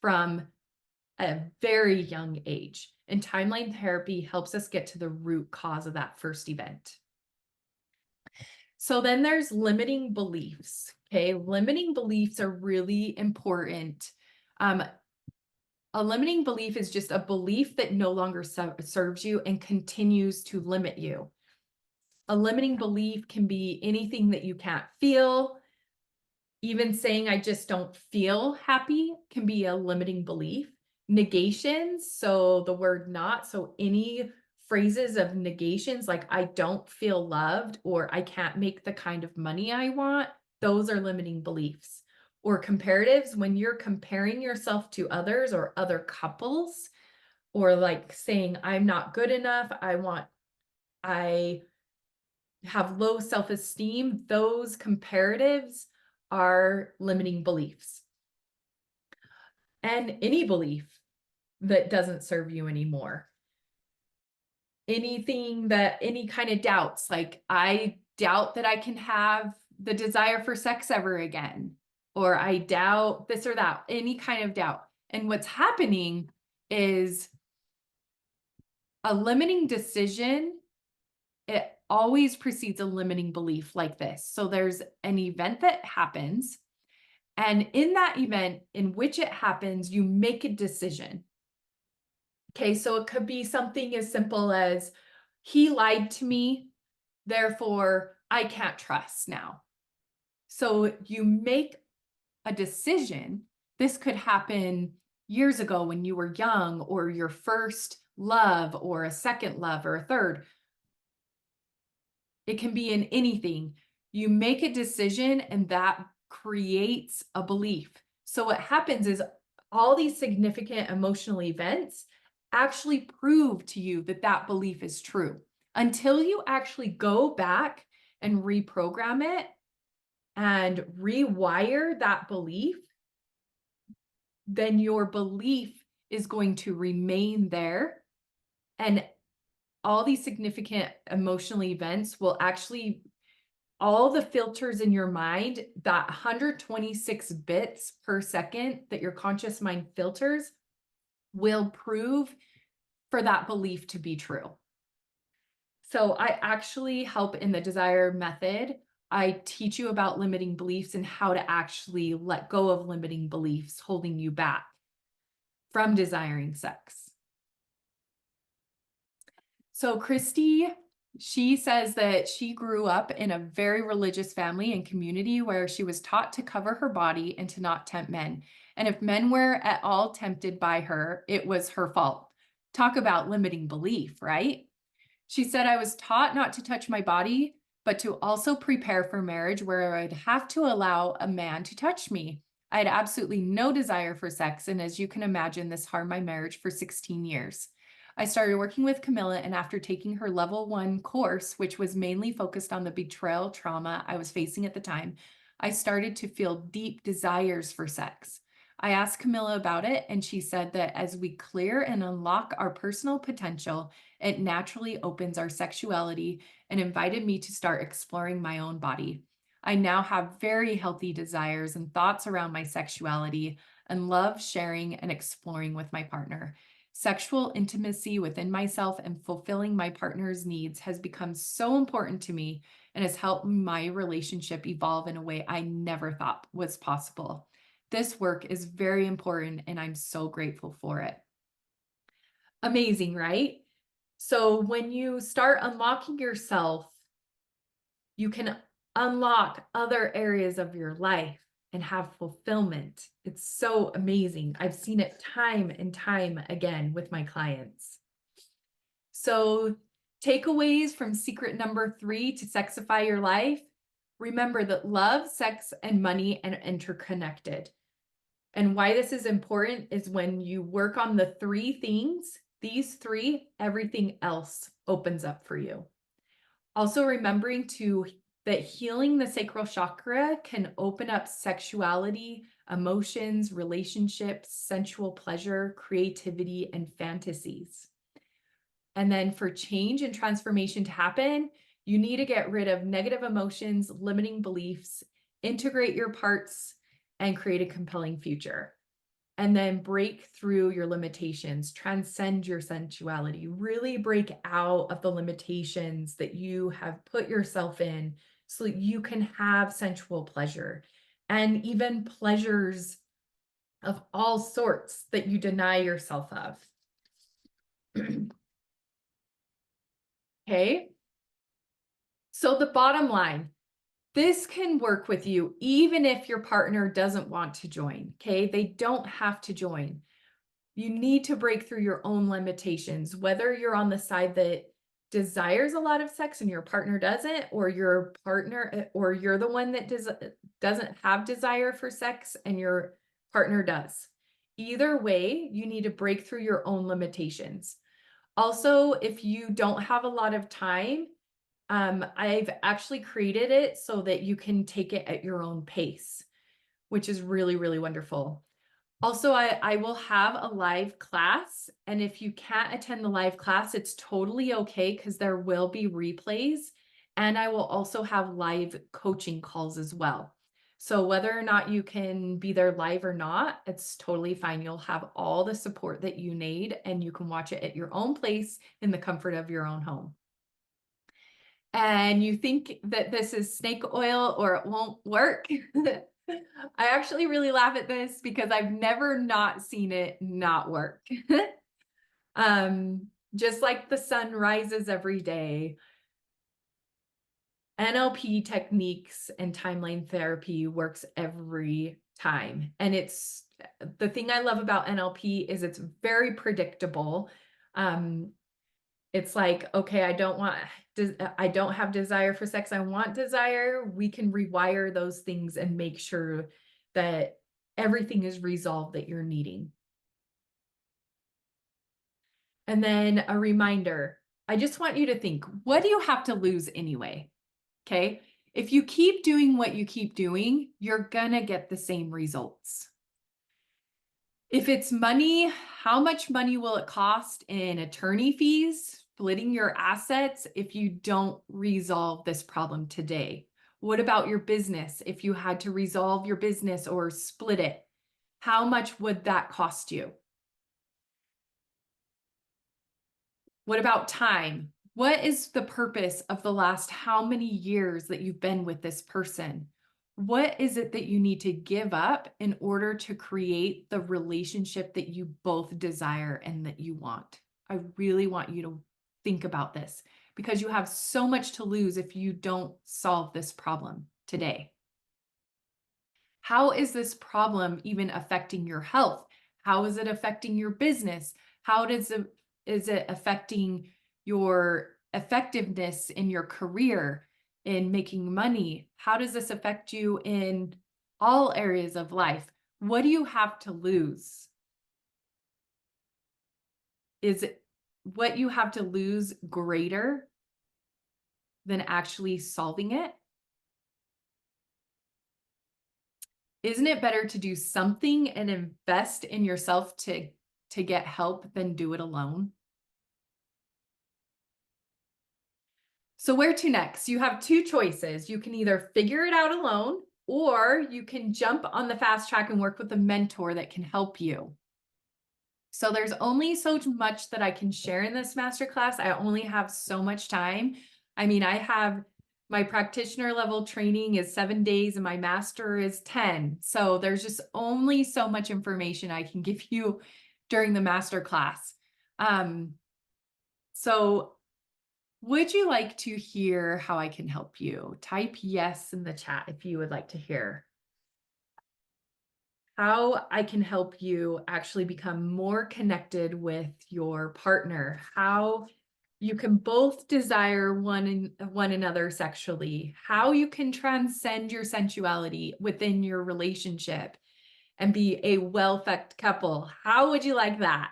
S1: from a very young age. And timeline therapy helps us get to the root cause of that first event. So then there's limiting beliefs. Okay, limiting beliefs are really important. A limiting belief is just a belief that no longer serves you and continues to limit you. A limiting belief can be anything that you can't feel. Even saying I just don't feel happy can be a limiting belief. Negations, so the word not, so any phrases of negations like I don't feel loved or I can't make the kind of money I want, those are limiting beliefs. Or comparatives, when you're comparing yourself to others or other couples, or like saying I'm not good enough, I have low self-esteem, those comparatives are limiting beliefs. And any belief that doesn't serve you anymore. Any kind of doubts, like I doubt that I can have the desire for sex ever again, or I doubt this or that, any kind of doubt. And what's happening is a limiting decision, it always precedes a limiting belief like this. So there's an event that happens, and in that event in which it happens, you make a decision. Okay, so it could be something as simple as he lied to me, therefore I can't trust now. So you make a decision. This could happen years ago when you were young, or your first love, or a second love, or a third. It can be in anything. You make a decision and that creates a belief. So what happens is all these significant emotional events actually prove to you that that belief is true. Until you actually go back and reprogram it and rewire that belief, then your belief is going to remain there, and all these significant emotional events will actually all the filters in your mind, that 126 bits per second that your conscious mind filters will prove for that belief to be true. So I actually help in the desire method. I teach you about limiting beliefs and how to actually let go of limiting beliefs holding you back from desiring sex. So Christy, she says that she grew up in a very religious family and community where she was taught to cover her body and to not tempt men. And if men were at all tempted by her, it was her fault. Talk about limiting belief, right? She said, I was taught not to touch my body, but to also prepare for marriage where I'd have to allow a man to touch me. I had absolutely no desire for sex. And as you can imagine, this harmed my marriage for 16 years. I started working with Camilla, and after taking her level 1 course, which was mainly focused on the betrayal trauma I was facing at the time, I started to feel deep desires for sex. I asked Camilla about it, and she said that as we clear and unlock our personal potential, it naturally opens our sexuality and invited me to start exploring my own body. I now have very healthy desires and thoughts around my sexuality and love sharing and exploring with my partner. Sexual intimacy within myself and fulfilling my partner's needs has become so important to me and has helped my relationship evolve in a way I never thought was possible. This work is very important and I'm so grateful for it. Amazing, right? So when you start unlocking yourself, you can unlock other areas of your life and have fulfillment. It's so amazing. I've seen it time and time again with my clients. So, takeaways from secret number 3 to sexify your life. Remember that love, sex, and money are interconnected. And why this is important is when you work on the 3 things, these 3, everything else opens up for you. Also remembering that healing the sacral chakra can open up sexuality, emotions, relationships, sensual pleasure, creativity, and fantasies. And then for change and transformation to happen, you need to get rid of negative emotions, limiting beliefs, integrate your parts, and create a compelling future. And then break through your limitations, transcend your sensuality, really break out of the limitations that you have put yourself in so that you can have sensual pleasure and even pleasures of all sorts that you deny yourself of. Okay. So the bottom line, this can work with you even if your partner doesn't want to join. Okay. They don't have to join. You need to break through your own limitations, whether you're on the side that desires a lot of sex and your partner doesn't, or your partner, or you're the one that doesn't have desire for sex and your partner does. Either way, you need to break through your own limitations. Also, if you don't have a lot of time, I've actually created it so that you can take it at your own pace, which is really, really wonderful. Also, I will have a live class, and if you can't attend the live class, it's totally okay because there will be replays, and I will also have live coaching calls as well. So whether or not you can be there live or not, it's totally fine. You'll have all the support that you need, and you can watch it at your own place in the comfort of your own home. And you think that this is snake oil or it won't work. I actually really laugh at this because I've never not seen it not work. Just like the sun rises every day, NLP techniques and timeline therapy works every time. And it's the thing I love about NLP is it's very predictable. It's like, okay, I don't have desire for sex. I want desire. We can rewire those things and make sure that everything is resolved that you're needing. And then a reminder, I just want you to think, what do you have to lose anyway? Okay. If you keep doing what you keep doing, you're gonna get the same results. If it's money, how much money will it cost in attorney fees, splitting your assets if you don't resolve this problem today? What about your business? If you had to resolve your business or split it, how much would that cost you? What about time? What is the purpose of the last how many years that you've been with this person? What is it that you need to give up in order to create the relationship that you both desire and that you want? I really want you to think about this because you have so much to lose if you don't solve this problem today. How is this problem even affecting your health? How is it affecting your business? How is it affecting your effectiveness in your career, in making money? How does this affect you in all areas of life? What do you have to lose? Is what you have to lose greater than actually solving it? Isn't it better to do something and invest in yourself to get help than do it alone? So where to next? You have two choices. You can either figure it out alone or you can jump on the fast track and work with a mentor that can help you. So there's only so much that I can share in this masterclass. I only have so much time. I mean, I have my practitioner level training is 7 days and my master is 10. So there's just only so much information I can give you during the masterclass. So would you like to hear how I can help you? Type yes in the chat if you would like to hear how I can help you actually become more connected with your partner, how you can both desire one another sexually, how you can transcend your sensuality within your relationship and be a well-fucked couple. How would you like that?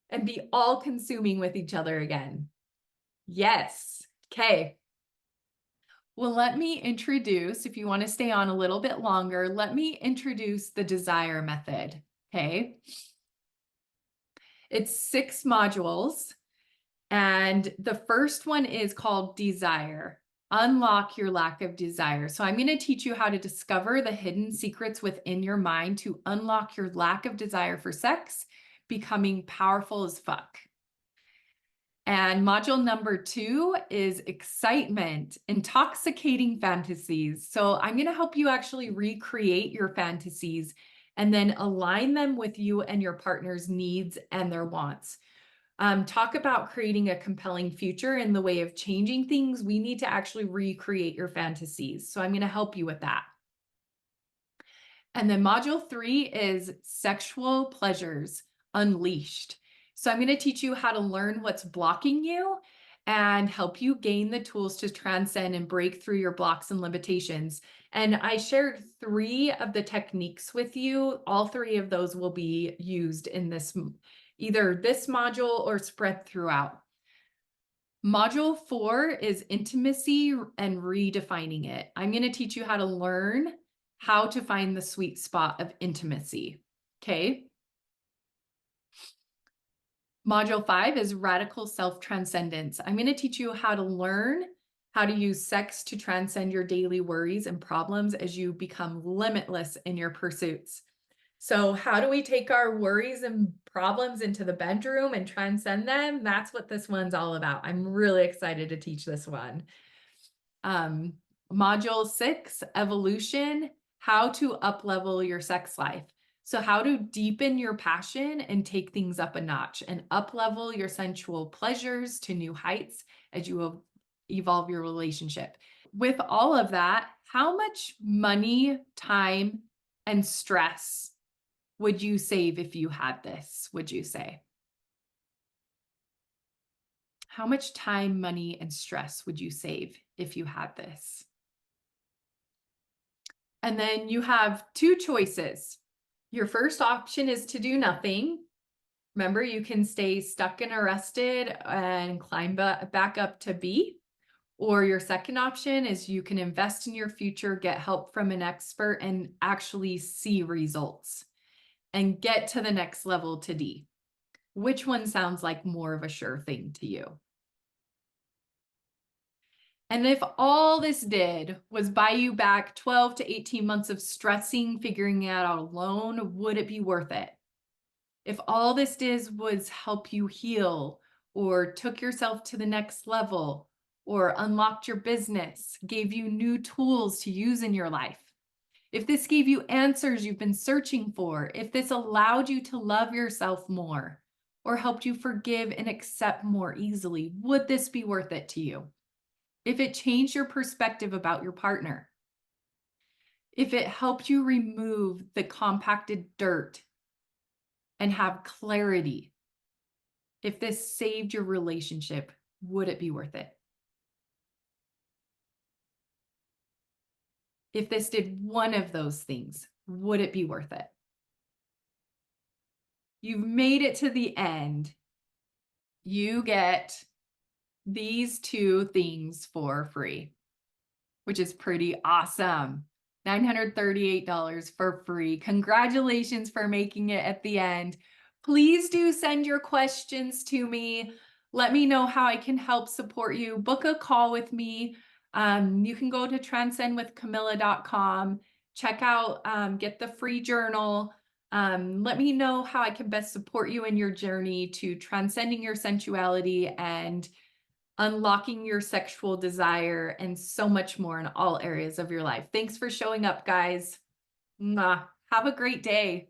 S1: And be all consuming with each other again. Yes. Okay. Well, let me introduce, if you want to stay on a little bit longer, let me introduce the desire method. Okay. It's 6 modules. And the first one is called desire. Unlock your lack of desire. So I'm going to teach you how to discover the hidden secrets within your mind to unlock your lack of desire for sex, becoming powerful as fuck. And module number 2 is excitement, intoxicating fantasies. So I'm going to help you actually recreate your fantasies and then align them with you and your partner's needs and their wants. Talk about creating a compelling future in the way of changing things. We need to actually recreate your fantasies. So I'm going to help you with that. And then module 3 is sexual pleasures unleashed. So I'm going to teach you how to learn what's blocking you and help you gain the tools to transcend and break through your blocks and limitations. And I shared 3 of the techniques with you. All 3 of those will be used in this, either this module or spread throughout. Module 4 is intimacy and redefining it. I'm going to teach you how to learn how to find the sweet spot of intimacy. Okay. Module 5 is radical self-transcendence. I'm going to teach you how to learn how to use sex to transcend your daily worries and problems as you become limitless in your pursuits. So how do we take our worries and problems into the bedroom and transcend them? That's what this one's all about. I'm really excited to teach this one. Module 6, evolution, how to up-level your sex life. So how to deepen your passion and take things up a notch and up-level your sensual pleasures to new heights as you evolve your relationship. With all of that, how much money, time, and stress would you save if you had this, would you say? How much time, money, and stress would you save if you had this? And then you have 2 choices. Your first option is to do nothing. Remember, you can stay stuck and arrested and climb back up to B. Or your second option is you can invest in your future, get help from an expert, and actually see results and get to the next level to D. Which one sounds like more of a sure thing to you? And if all this did was buy you back 12 to 18 months of stressing, figuring it out alone, would it be worth it? If all this did was help you heal or took yourself to the next level or unlocked your business, gave you new tools to use in your life, if this gave you answers you've been searching for, if this allowed you to love yourself more or helped you forgive and accept more easily, would this be worth it to you? If it changed your perspective about your partner, if it helped you remove the compacted dirt and have clarity, if this saved your relationship, would it be worth it? If this did one of those things, would it be worth it? You've made it to the end. You get these two things for free, which is pretty awesome. $938 for free. Congratulations for making it at the end. Please do send your questions to me. Let me know how I can help support you. Book a call with me. You can go to transcendwithcamilla.com, check out, get the free journal. Let me know how I can best support you in your journey to transcending your sensuality and unlocking your sexual desire, and so much more in all areas of your life. Thanks for showing up, guys. Mwah. Have a great day.